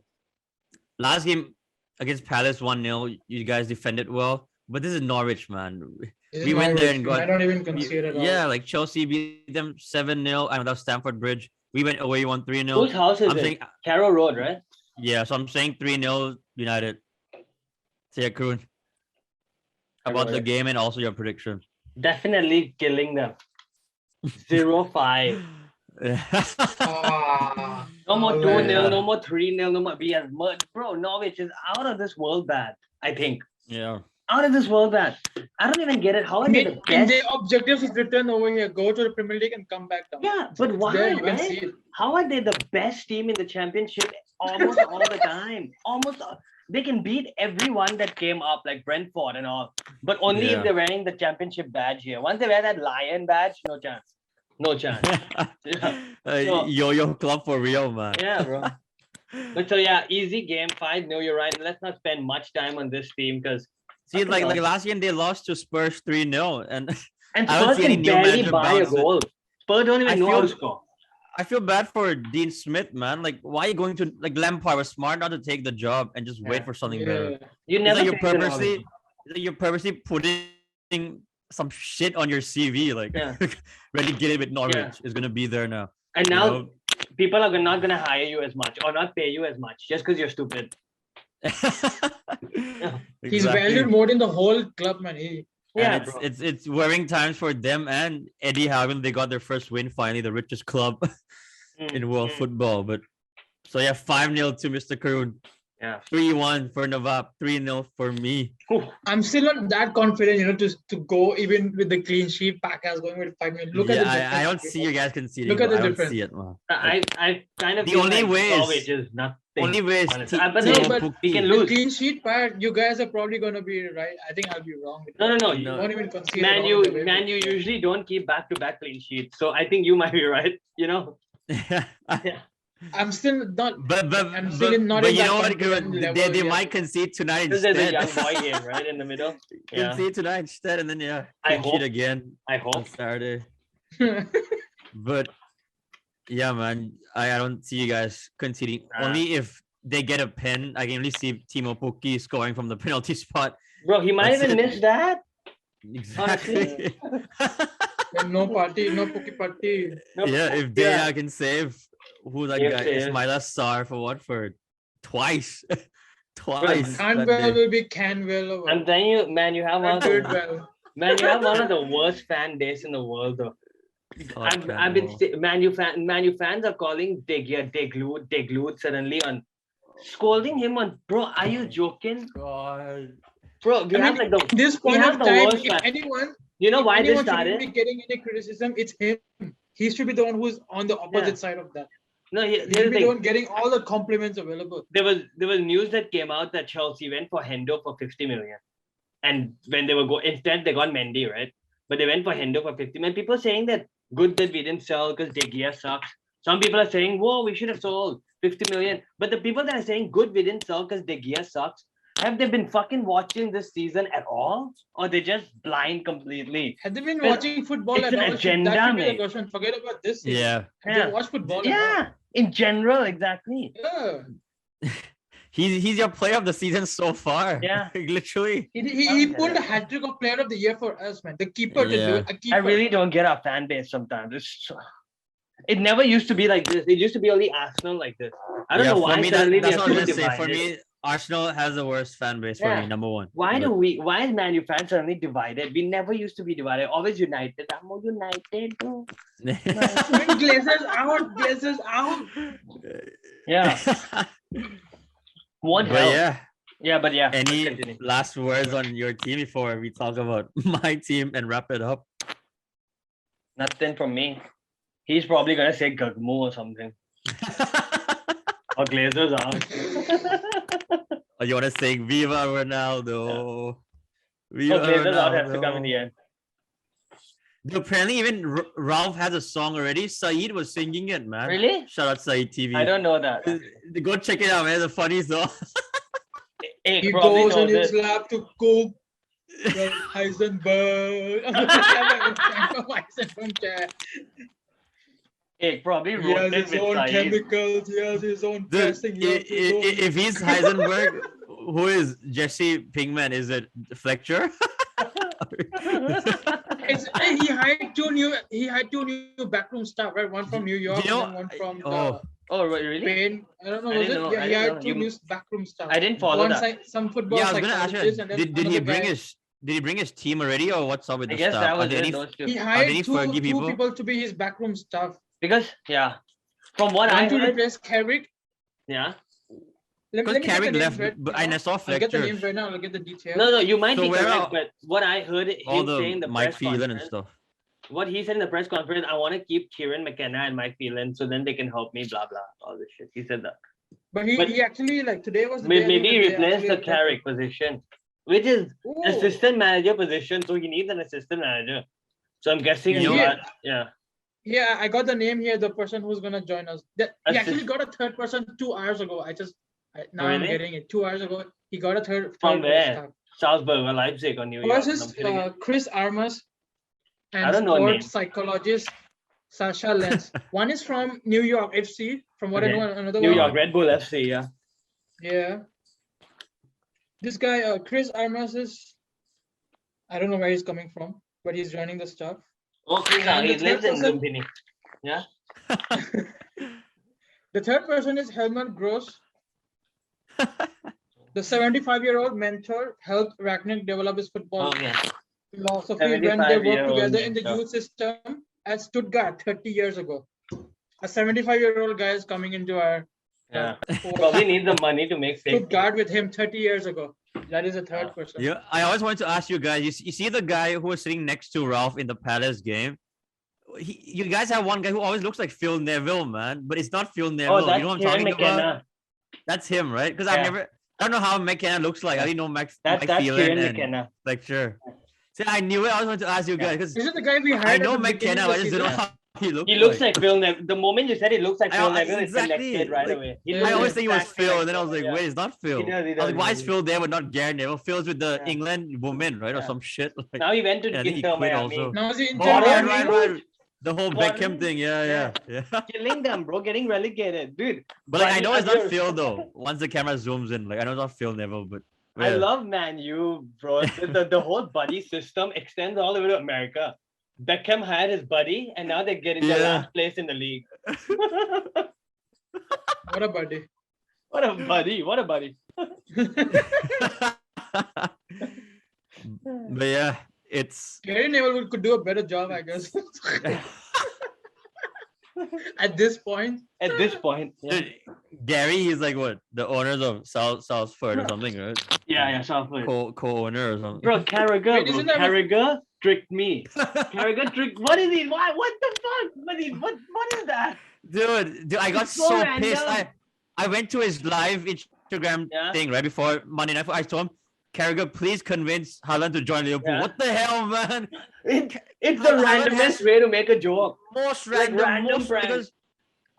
last game against Palace 1-0, you guys defended well, but this is Norwich, man. this is We went there Norwich. and We might got not even concede at yeah, all. like Chelsea beat them 7-0. I know that was Stamford Bridge. We went away, won 3-0. Whose house is I'm it? saying Carrow Road, right? yeah, so I'm saying 3-0 United. Say it, Kroon, about the game and also your prediction. Definitely killing them. 0-5. Ah, No more oh, 2-0, yeah. no more 3-0, no more. We have bro, Norwich is out of this world bad. I think Yeah. out of this world bad. I don't even get it. How I are they mean, the in best? their objectives is written over here. Go to the Premier League and come back down. Yeah, but It's why, there, you can right? see it. How are they the best team in the championship almost all the time? They can beat everyone that came up, like Brentford and all. But only Yeah. if they're wearing the championship badge here. Once they wear that lion badge, no chance. No chance. So- Yo-yo club for real, man. Yeah, bro. But so yeah, easy game, 5-0. You're right. Let's not spend much time on this team because See, like last game they lost to Spurs 3-0, and and I don't Spurs see any can new barely manager buy a bounce it. goal. Spurs don't even I know how to feel- score. I feel bad for Dean Smith, man. Like, why are you going to like Lampard was smart not to take the job and just wait Yeah. for something better? Yeah. You It's never like you're take the purposely, knowledge. it's like you're purposely putting some shit on your CV, like Yeah. relegated with Norwich is gonna be there now. And you now know? people are not gonna hire you as much or not pay you as much just because you're stupid. He's Exactly. valued more in the whole club, man. He, Yeah, And bro. it's worrying times for them and Eddie Howen. They got their first win finally, the richest club in world football. But so yeah, 5-0 to Mr. Karoon, Yeah. 3-1 for Nawab, 3-0 for me. I'm still not that confident, to go even with the clean sheet. Packers going with 5 minutes. Look at the difference. I don't see you guys conceding. Look at bro. the I don't difference. see it, man. I kind of The feel only like way is- Norwich is nothing. Only way is honestly. But no, hey, but we can The lose. clean sheet part, you guys are probably going to be right. I think I'll be wrong. No. No. You won't even concede. Man, at all the way you we play. usually don't keep back-to-back clean sheets. So I think you might be right. Yeah. I'm still not. but I'm still not but in you that know what? confident They level yet. might concede tonight Because there's a instead. young boy game, right, in the middle. Yeah. Concede tonight instead, and then I clean sheet hope. again I on hope. Saturday. But yeah, man, I don't see you guys conceding. Only if they get a pen. I can only see Timo Pukki scoring from the penalty spot. Bro, he might That's even it. miss that. Exactly. No party, no Pookie party. No, Yeah, if they can save who's that If guy? saves. Ismaila Sarr for Watford twice. Twice. that Canwell day. will be Canwell. I'm telling you, man, you have one of Do it the well. man, you have one of the worst fan base in the world, though. God, I've been Canwell. Man U fans are calling Deglut suddenly on scolding him on, bro. Are you joking, God. bro? We I have mean, like at this we point have of the time, worst if fan. anyone, You know why this anyone shouldn't started? be getting any criticism, it's him. He should be the one who's on the opposite side of that. No, He here's should the be the one thing. getting all the compliments available. There was news that came out that Chelsea went for Hendo for 50 million, and when they were instead they got Mendy, right? But they went for Hendo for 50 million. People saying that good that we didn't sell because De Gea sucks. Some people are saying, whoa, we should have sold 50 million. But the people that are saying good we didn't sell because De Gea sucks, have they been fucking watching this season at all? Or they just blind completely? Had they been Well, watching football it's at an all? agenda, That should be the mate. question. Forget about this season. Yeah. Have Yeah. they watched football at Yeah, in general, exactly. all? Yeah. He's your player of the season so far. Yeah. Literally. He pulled a hat trick of player of the year for us, man. The keeper did do Yeah. it. A keeper. I really don't get our fan base sometimes. It never used to be like this. It used to be only Arsenal like this. I don't know for why me, suddenly that's we what are I was so gonna say. For divided. me, Arsenal has the worst fan base for Yeah. me, number one. Why But- why is Man U fans suddenly divided? We never used to be divided. Always united. I'm more united, bro. When Glazers out, Glazers out. Yeah. Won't But help. yeah, Yeah, but yeah. let's any continue. last words on your team before we talk about my team and wrap it up? Nothing from me. He's probably gonna say Gagmo or something. Or Glazers out. Or you want to say Viva Ronaldo? Viva Oh, Glazers out has to come in Ronaldo. the end. Dude, apparently, even Ralph has a song already. Saeed was singing it, man. Really? Shout out Saeed TV. I don't know that. Go check it out, man. It's a funny song. Hey, He probably goes on knows his it. lap to cook. Well, Heisenberg. Heisenberg chair. Hey, probably He wrote has it his with own Saeed. chemicals. He has his own Dude, dressing. He has his own... if he's Heisenberg, who is Jesse Pinkman? Is it Fletcher? He had two new backroom staff, right? One from New York You know, and then one from Oh, really? Spain. I don't know, I was didn't it? know- Yeah, I he didn't had know. two You- new backroom staff. I didn't follow One that. some football Yeah, I was gonna ask psychologists you. and then Did he another bring guy. his team already, or what's up with I the guess staff? that Are was there it, any, those two. He there hired any two Fergie people? people to be his backroom staff. Because, yeah. From what I One to heard, replace Carrick. yeah. Because Let me get the Carrick names left, right but now. I saw I'll get the Fletcher. names right now. I'll get the details. No, you might So be where correct, are but what I heard all him saying in the the Mike press Phelan and conference, stuff. what he said in the press conference, I want to keep Kieran McKenna and Mike Phelan so then they can help me, blah, blah, all this shit. He said that. But but- he actually, like, today was the day Maybe that he they replaced actually the got- Carrick position, which is Ooh. assistant manager position, so he needs an assistant manager. So I'm guessing You know he what? yeah. Yeah, I got the name here, the person who's gonna join us. He actually Assist- got a third person 2 hours ago. Now I'm Really? getting it. 2 hours ago, he got a third From where? staff. Salzburg or Leipzig or New York. First I'm is kidding. Chris Armas I and don't know sports names. psychologist Sasha Lenz. One is from New York FC, from what I Okay. know. Another New one, York, Red Bull FC, yeah. yeah. This guy, Chris Armas is, I don't know where he's coming from, but he's joining the staff. Okay, now And he the lives third in person- Lumpini. Yeah. The third person is Helmut Gross. The 75-year-old mentor helped Ragnick develop his football Okay. philosophy when they worked 75-year-old together in the mentor. youth system at Stuttgart 30 years ago. A 75-year-old guy is coming into our Yeah. force. Probably need the money to make fake. Stuttgart with him 30 years ago. That is a third person. Yeah, I always wanted to ask you guys. You see the guy who was sitting next to Ralph in the Palace game. You guys have one guy who always looks like Phil Neville, man, but it's not Phil Neville. Oh, You that's know what I'm Kieran talking about? McKenna. That's him, right? Because Yeah. I don't know how McKenna looks like. I only know Mike That's Phelan Kieran and McKenna. Fletcher. See, I knew it. I was going to ask you guys because This is the guy we hired. I at know the beginning McKenna, of but I the just don't know season. how he looked He looks like Phil Neville. The moment you said it looks like Phil Neville, it's exactly, connected right like, away. He I I looks always think it was exactly Phil, and then I was Phil, like, yeah. wait, it's not Phil. He does, I was like, why is he Phil there but not Gary Neville? Phil's with the Yeah. England women, right, or Yeah. some shit. Like, Now he went to and I think he Inter quit Miami. also. Now the Oh, Inter right, Miami. right. The whole Beckham Bottom. thing, yeah. Killing them, bro. Getting relegated, dude. But like, I Bunny know it's not Aguirre. Phil though. Once the camera zooms in, like, I know it's not Phil Neville, but I yeah. love Man U, bro. The whole buddy system extends all the way to America. Beckham had his buddy, and now they're getting the Yeah. last place in the league. What a buddy. What a buddy! What a buddy! But yeah, it's Gary Neville could do a better job, I guess. At this point. At this point, yeah, dude, Gary. He's like what, the owners of Southford or something, right? yeah, Southwood. Co-owner or something. Bro, Carragher, Wait, bro. isn't that- Carragher tricked me. Carragher tricked. What is he? Why? What the fuck? What is that? Dude, I got It's so so pissed. random. I went to his live Instagram Yeah. thing right before Monday Night. I told him, Carragher, please convince Haaland to join Liverpool. Yeah. What the hell, man? It's the Haaland randomest way to make a joke. Most Like random, random most, prank. because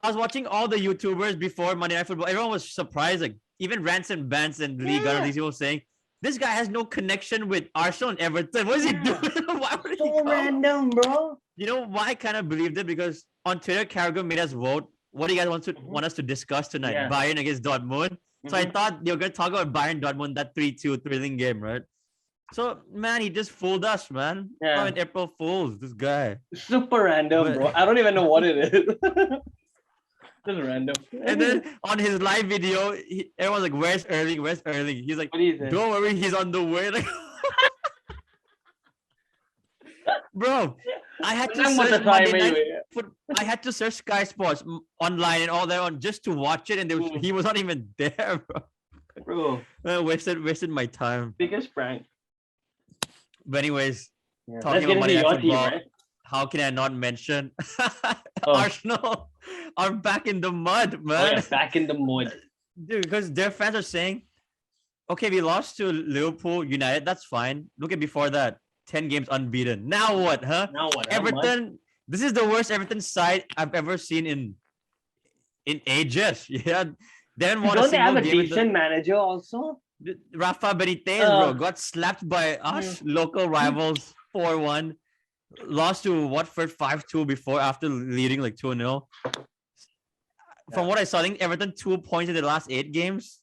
I was watching all the YouTubers before Monday Night Football. Everyone was surprised. Like even Ranson Bance and Lee Gunnar, Yeah. these people saying, this guy has no connection with Arsenal and Everton. What is he Yeah. doing? Why would he So come? random, bro. You know why I kind of believed it? Because on Twitter, Carragher made us vote. What do you guys want us to discuss tonight? Yeah. Bayern against Dortmund. So I Mhm. thought they were going to talk about Bayern Dortmund, that 3-2 thrilling game, right? So, man, he just fooled us, man. Yeah. Fucking April Fools, this guy. Super random, But- bro. I don't even know what it is. Just random. And then on his live video, everyone's like, where's Erling? Where's Erling? He's like, What is it? don't worry, he's on the way. Like, bro, I had to Time was the search time Monday Night anyway. I had to search Sky Sports online and all that on just to watch it, and he was not even there, bro. Bro, I wasted my time. biggest prank. But anyways, Yeah. talking Let's about get Monday into your Night team, Football, right? how can I not mention Oh. Arsenal are back in the mud, Oh, man? yeah, back in the mud. Dude, because their fans are saying, okay, we lost to Liverpool United, that's fine. Look at before that, 10 games unbeaten. Now what, huh? Now what? How much? Everton, this is the worst Everton side I've ever seen in ages. Yeah. They haven't won a Don't they have single a game in decent manager also? Rafa Benitez, bro, Uh, got slapped by us local rivals 4-1. Lost to Watford 5-2 before after leading like 2-0. From what I saw, I think Everton 2 points in the last 8 games.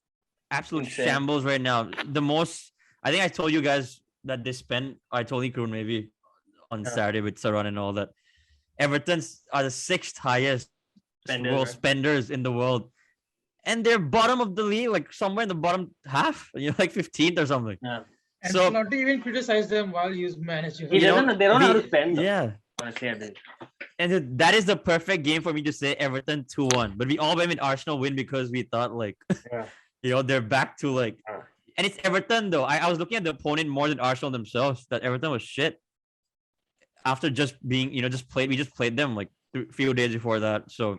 Absolute Insane. shambles right now. The most, I think I told you guys that they spent, I told Ikroon maybe on Yeah. Saturday with Saran and all that. Everton's are the 6th highest Spenders, world right? spenders in the world. And they're bottom of the league, like somewhere in the bottom half, like 15th or something. Yeah. And So- not to even criticize them while he's manager. He You know, doesn't, they don't know how to the- spend. Yeah. Honestly, I mean. And that is the perfect game for me to say Everton 2-1. But we all went with Arsenal win because we thought like, Yeah. they're back to like, Yeah. and it's Everton though. I was looking at the opponent more than Arsenal themselves. That Everton was shit. After just being, we just played them like a few days before that. So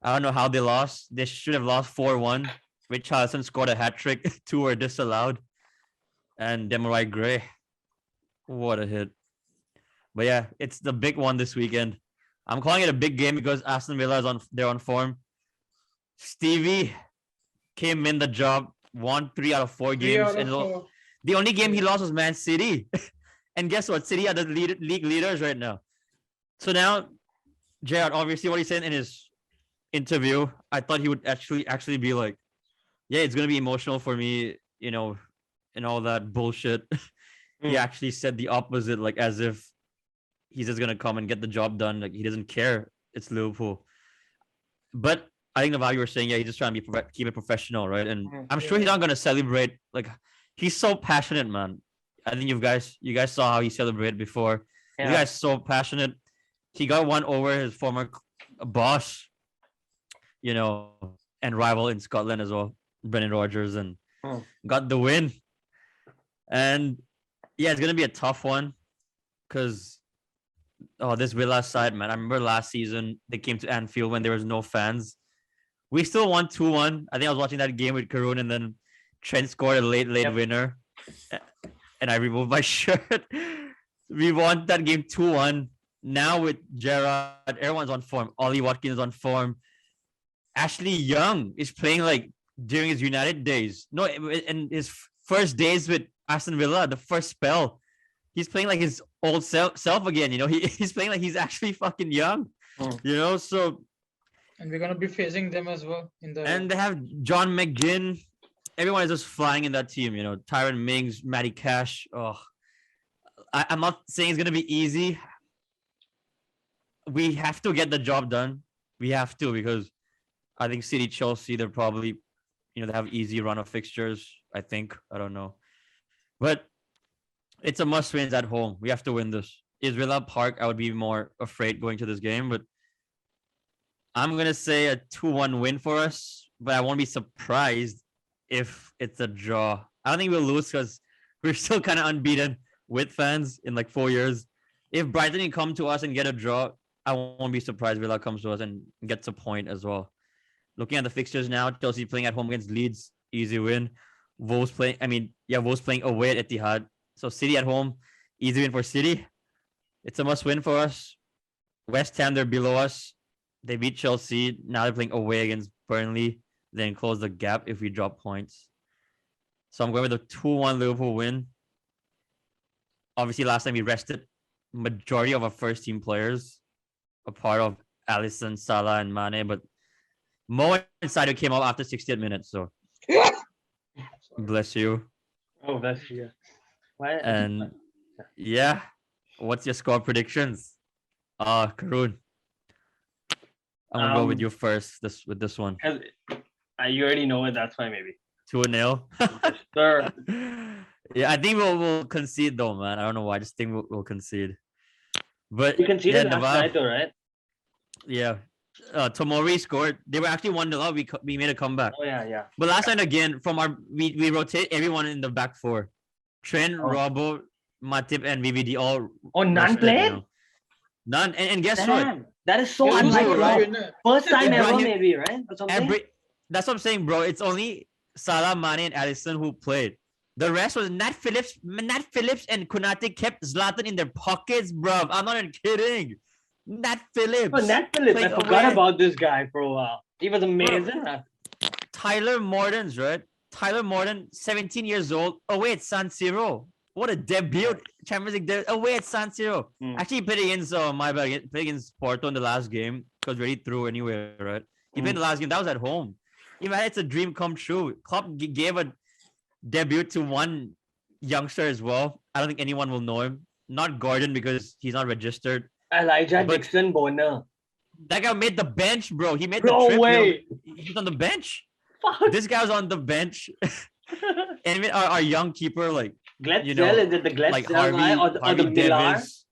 I don't know how they lost. They should have lost 4-1. Richarlison scored a hat trick. 2 were disallowed. And Demarai Gray. What a hit. But yeah, it's the big one this weekend. I'm calling it a big game because Aston Villa they're on form. Stevie came in the job, won 3 out of 4 Three games. out of And four. the only game he lost was Man City. And guess what? City are the league leaders right now. So now, Jared, obviously what he said in his interview, I thought he would actually be like, yeah, it's gonna be emotional for me, and all that bullshit. He Mm. actually said the opposite, like as if he's just gonna come and get the job done. Like he doesn't care. It's Liverpool. But I think the value you were saying, yeah, he's just trying to keep it professional, right? And Mm. I'm sure he's not gonna celebrate. Like he's so passionate, man. I think you guys saw how he celebrated before. Yeah. This guy's so passionate. He got one over his former boss, and rival in Scotland as well, Brendan Rodgers, and Hmm. got the win. And yeah, it's gonna be a tough one because this Villa side, man. I remember last season they came to Anfield when there was no fans. We still won 2-1. I think I was watching that game with Karun, and then Trent scored a late Yep. winner, and I removed my shirt. We won that game 2-1. now with Gerrard, everyone's on form. Ollie Watkins is on form. Ashley Young is playing like during his United days. No, in his first days with Aston Villa, the first spell, he's playing like his old self again. He's playing like he's actually fucking young. So And we're gonna be facing them as well in the. and they have John McGinn. Everyone is just flying in that team. Tyron Mings, Matty Cash. Oh, I'm not saying it's gonna be easy. We have to get the job done. We have to because I think City, Chelsea, they're probably, they have easy run of fixtures. I think. I don't know, but it's a must win at home. We have to win this. Is Villa Park? I would be more afraid going to this game, but I'm gonna say a 2-1 win for us. But I won't be surprised if it's a draw. I don't think we'll lose because we're still kind of unbeaten with fans in like 4 years. If Brighton can come to us and get a draw, I won't be surprised Villa comes to us and gets a point as well. Looking at the fixtures now, Chelsea playing at home against Leeds, easy win. Wolves playing away at Etihad. So City at home, easy win for City. It's a must win for us. West Ham, they're below us. They beat Chelsea. Now they're playing away against Burnley. Then close the gap if we drop points. So I'm going with a 2-1 Liverpool win. Obviously, last time we rested majority of our first team players, a part of Alisson, Salah, and Mane, but Mo and Sadio came out after 68 minutes. So bless you. Oh, that's yeah. Why? And yeah, what's your score predictions? Karun. I'm gonna go with you first. With this one. You already know it. That's why maybe 2-0. Sir. Yeah, I think we'll concede though, man. I don't know why. I just think we'll concede. But You conceded yeah, last night, though, right? Yeah. Tomori scored. They were actually 1-0 up. We made a comeback. Oh yeah. But last night again, we rotate everyone in the back four. Trent, Robbo, Matip, and VVD all. Oh, none rested, played? None. And guess what? Damn, that is so Yeah, unlike who's Rob. right? First time ever, Ibrahim- maybe, right? Or something. That's what I'm saying, bro. It's only Salah, Mane, and Alisson who played. The rest was Nat Phillips and Konate kept Zlatan in their pockets, bro. I'm not even kidding. Nat Phillips. Oh, Nat Phillips. I played forgot away. about this guy for a while. He was amazing. Tyler Morden's right. Tyler Morden, 17 years old, away at San Siro. What a debut, Champions League debut, away at San Siro. Actually, he played against played against Porto in the last game because we already threw anyway, right? He played the last game. That was at home. Even it's a dream come true. Klopp gave a debut to one youngster as well. I don't think anyone will know him. Not Gordon because he's not registered. Elijah But- Dixon Bonner. That guy made the bench, bro. He made No the trip. way. He's on the bench. Fuck. This guy was on the bench. And even our young keeper, like Gletzel, you know, is it the Gletzel like guy or the Harvey Millar? Davis.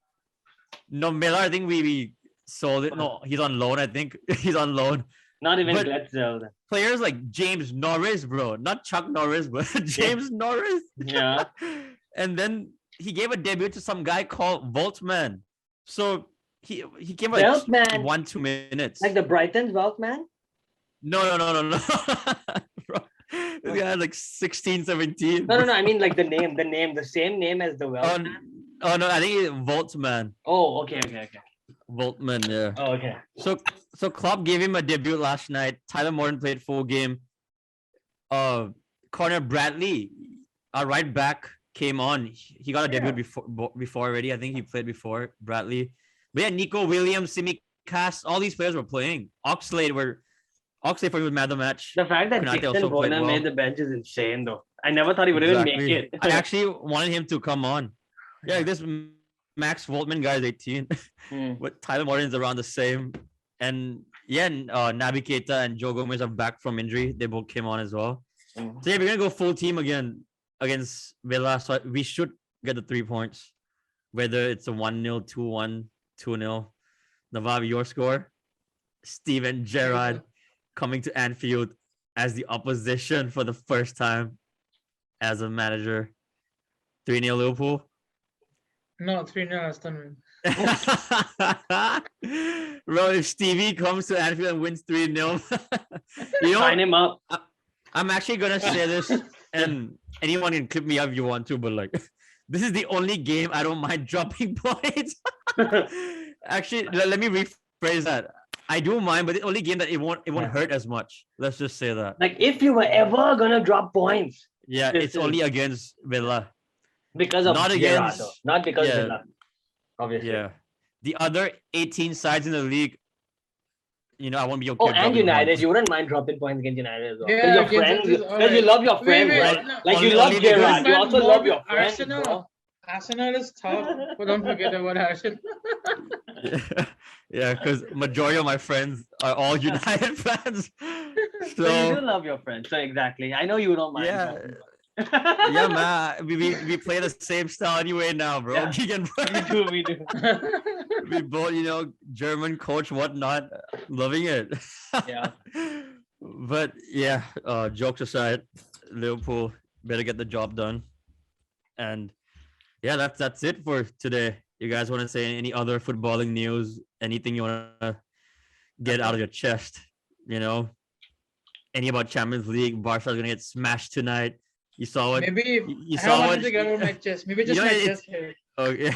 No, Miller, I think we sold it. No, he's on loan, I think. He's on loan. Not even But- Gletzel. Players like James Norris, bro. Not Chuck Norris, but James Norris. Yeah. And then he gave a debut to some guy called Voltman. So he came like Veltman. 1-2 minutes. Like the Brighton's wealth man? No. Bro, this guy had like 16, 17. No. I mean like the name, the same name as the wealth man. Oh no, I think it's Voltman. Oh, okay. Voltman, yeah. Oh, okay. So Klopp gave him a debut last night. Tyler Morton played full game. Connor Bradley, our right back, came on. He got a debut before already. I think he played before Bradley. But yeah, Nico Williams, Simi Cass, all these players were playing. Oxlade for him was man of the match. The fact that Konate Dixon also played Bonner well. made the bench is insane, though. I never thought he would even make Exactly. it. I actually wanted him to come on. Yeah, this Max Voltman guy is 18. But Tyler Morton's around the same. And yeah, Naby Keita and Joe Gomez are back from injury. They both came on as well. So yeah, we're gonna go full team again against Villa. So we should get the 3 points. Whether it's a 1-0, 2-1, 2-0. Navav, your score? Steven Gerrard coming to Anfield as the opposition for the first time as a manager. 3-0 Liverpool. No, 3-0 Aston Villa. Bro, if Stevie comes to Anfield and wins 3-0, you know, Sign him up. I'm actually gonna say this, and anyone can clip me up if you want to, but like, this is the only game I don't mind dropping points. Actually, let me rephrase that. I do mind, but the only game that it won't hurt as much. Let's just say that. Like if you were ever gonna drop points, Yeah, this it's only is- against Villa. because of Not Gerrard, against- though. Not because yeah. Villa, obviously. Yeah. The other 18 sides in the league, I won't be okay. Oh, with and dropping United, points. you wouldn't mind dropping points against United as well. Yeah, Because your against friends, us is because you alright. love your Wait, friends, wait, right? no, Like you only- love only because- Gerrard, you Man, also love your Bobby, friends, Arsenal. bro. Arsenal is tough, but don't forget about Arsenal. Yeah, because majority of my friends are all United fans. So you do So love your friends. So exactly. I know you don't mind. yeah, dropping yeah, man. We play the same style anyway now, bro. Yeah. Keegan, we do. we both, German coach, whatnot, loving it. Yeah. But yeah, jokes aside, Liverpool better get the job done. And yeah, that's it for today. You guys want to say any other footballing news? Anything you want to get out of your chest? Any about Champions League? Barca's gonna get smashed tonight. You saw it. Maybe You I saw wanted what? to get on my chest. Maybe You just know, my it's- chest hair. Oh yeah,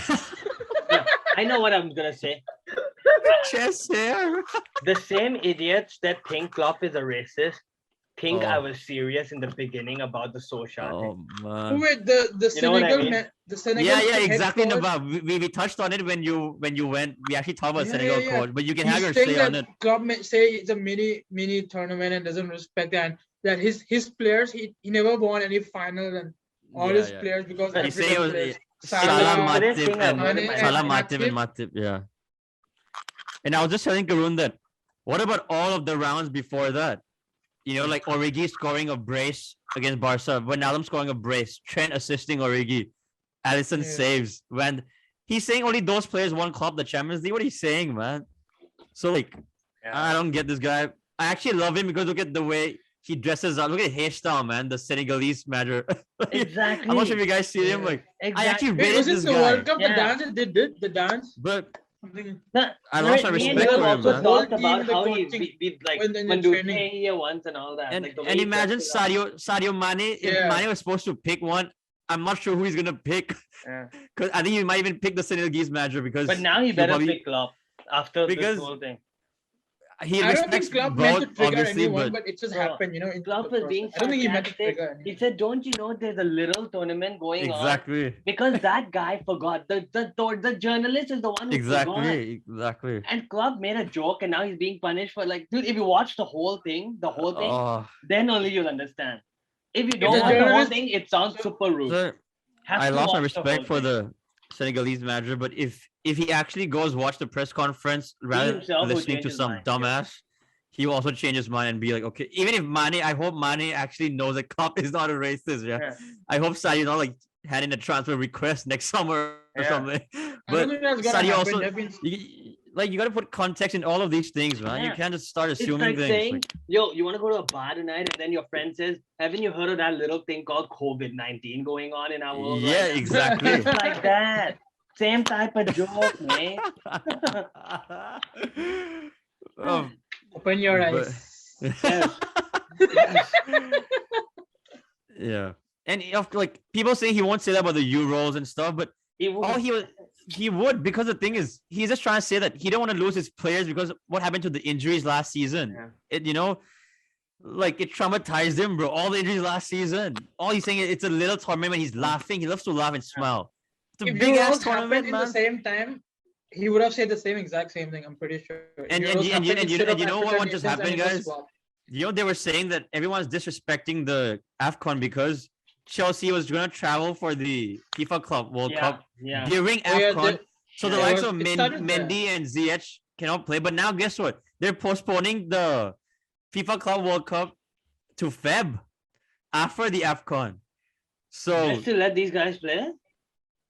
I know what I'm gonna say. chest hair. The same idiots that think Klopp is a racist think I Oh. was serious in the beginning about the Solskjaer thing. Oh Oh, man. wait, the You know what I Senegal, mean? the Senegal. Yeah, head exactly. coach, Nabab. We touched on it when you went. We actually talked about Yeah, Senegal yeah, yeah. coach, but you can he's have your saying say on that it. club say it's a mini tournament and doesn't respect that. And that his players he never won any final and all Yeah, his yeah. players because But He African say it was players. Salah, Salah, Matip Matip, and Mane, Salah, and Matip, and Matip. Yeah. And I was just telling Karun that. What about all of the rounds before that? Like Origi scoring a brace against Barca, Wijnaldum scoring a brace, Trent assisting Origi, Alisson Yeah. saves. When he's saying only those players won club the Champions League, what are you saying, man? So like, I don't get this guy. I actually love him because look at the way he dresses up. Look at his hairstyle, man. The Senegalese manager. Exactly. I'm not sure if you guys see him. Yeah. Like, I Exactly. actually Wait, rated was it this the guy, World Cup? Yeah. The dance that they did, the dance. but Something. I lost my Me and respect Will for him, also man. talked Whole about team, the how he coaching, we like when they're when do training. here once and all that. And like the way and he imagine dresses up. Sadio Mane. If Yeah. Mane was supposed to pick one, I'm not sure who he's gonna pick. Yeah. Because I think he might even pick the Senegalese manager because But now he he'll better probably- pick Klopp after Because this whole thing. he I don't respects think Klopp meant to both, trigger obviously, anyone, but but it just No, happened, in Klopp the was being process. I don't think he meant to sarcastic. trigger He anyone. said, "Don't you know there's a little tournament going on?" exactly, Because that guy forgot. The journalist is the one who forgot. exactly. And Klopp made a joke, and now he's being punished for like, dude. If you watch the whole thing, Oh, then only you'll understand. If you the don't watch the whole journalist- thing, it sounds super rude. sir, Have I to lost my watch the respect whole for thing. the Senegalese manager. But if he actually goes watch the press conference rather than himself will listening change to his some mind, yeah. dumbass, he will also change his mind and be like, okay, even if Mane, I hope Mane actually knows that Klopp is not a racist. Yeah, Yeah. I hope Sadio not like handing a transfer request next summer or Yeah. something. I But don't think that's gonna Sadio happen. also, They've been you got to put context in all of these things, man. You Yeah. can't just start It's assuming like things. saying, like- yo, you want to go to a bar tonight, and then your friend says, haven't you heard of that little thing called COVID-19 going on in our world? yeah, right now?" exactly. It's like that. Same type of joke, man. Um, open your but- eyes. Yes. yeah, and like people say he won't say that about the Euros and stuff, but He would- all he would, because the thing is he's just trying to say that he don't want to lose his players because what happened to the injuries last season. Yeah. It like it traumatized him, bro. All the injuries last season. All he's saying is it's a little tournament. He's laughing. He loves to laugh and smile. It's a If big ass Euros tournament, happened in man. the same time, he would have said the exact same thing. I'm pretty sure. If And Euros you happened instead of know what African just nations and happened, it was guys? swapped. They were saying that everyone's disrespecting the AFCON because Chelsea was going to travel for the FIFA Club World yeah, Cup yeah. during Oh, yeah, AFCON. So the yeah, likes it of started there. Mendy and Ziyech cannot play. But now guess what? They're postponing the FIFA Club World Cup to Feb after the AFCON. So Just to let these guys play?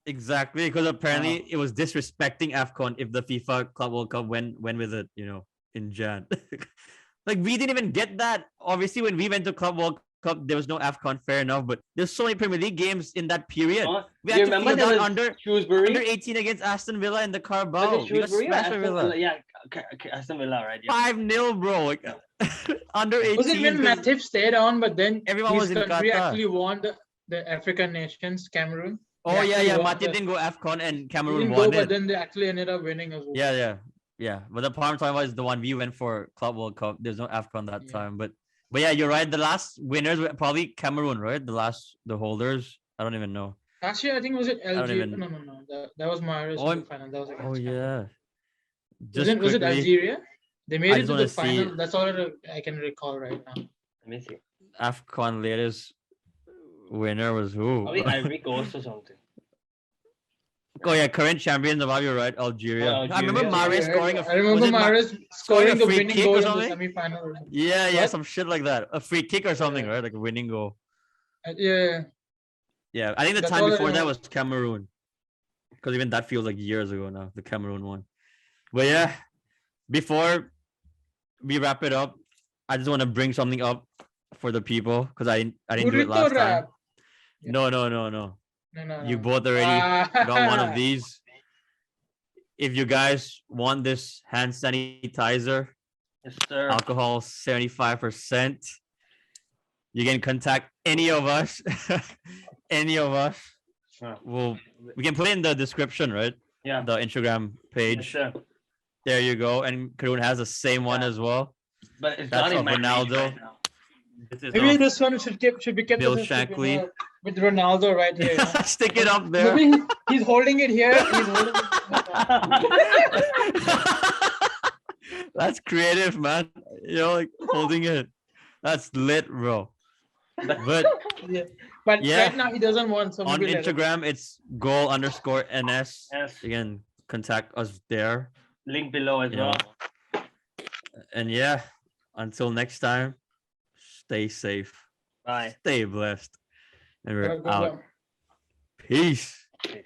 exactly, because apparently it was disrespecting AFCON if the FIFA Club World Cup went with it, in Jan. Like we didn't even get that. Obviously, when we went to Club World Cup, there was no AFCON, fair enough. But there's so many Premier League games in that period. Oh, We you had to remember field there out was under Shrewsbury? 18 against Aston Villa in the Was Carabao. it We got Shrewsbury or smashed by Aston Villa. Villa? Yeah, Aston Villa, right? Yeah. 5-0, bro. Like, under 18. Was it when 'cause Matip stayed on, but then Everyone his was in country Qatar. actually won the African nations, Cameroon? Oh yeah, actually yeah. won Matip the- didn't go AFCON and He Cameroon didn't won go, but it. then they actually ended up winning as well. Yeah, yeah, yeah. But the part I'm talking about is the one we went for Club World Cup. There's no AFCON that Yeah. time, but yeah, you're right. The last winners were probably Cameroon, right? The holders. I don't even know. Last year, I think was it don't Algeria? even- No. That was Mahrez Oh, in the final. That was against Oh Cameroon. yeah. Just Was it quickly, Algeria? They made I it just to wanna the final. see- That's all I can recall right now. Let me see. AFCON latest winner was who? Probably Ivory Coast or something. Oh yeah, current champions of you're right, Algeria. I remember Algeria. Mahrez scoring a. I remember was it Mahrez scoring scoring a the free winning kick or goal in the something? semi-final. or something. Yeah, What? some shit like that. A free kick or something, Yeah. right? Like a winning goal. Yeah. Yeah, I think the That's time all I before that remember. was Cameroon, because even that feels like years ago now. The Cameroon one. But yeah, before we wrap it up, I just want to bring something up for the people because I didn't do it Burrito last time. wrap. Yeah. No. No. You both already got one of Ah. these. If you guys want this hand sanitizer, Yes, sir. alcohol 75%, you can contact any of us. Any of us. Sure. We can put it in the description, right? Yeah. The Instagram Yes, page. sir. There you go. And Karun has the same one Yeah. as well. But it's That's not in of my reach Ronaldo. right now. This is Maybe of this one should be kept Bill as a souvenir Shankly. with Ronaldo right here. You know? Stick it up there. Maybe he's holding it here. He's holding it. That's creative, man. Like holding it. That's lit, bro. But Yeah. But Yeah. right now he doesn't want. So on maybe let him. Instagram, it's goal_ns. Yes. You can contact us there. Link below as You well. know. And yeah, until next time, stay safe, Bye. stay blessed, and Have a we're good out. one. Peace. Peace.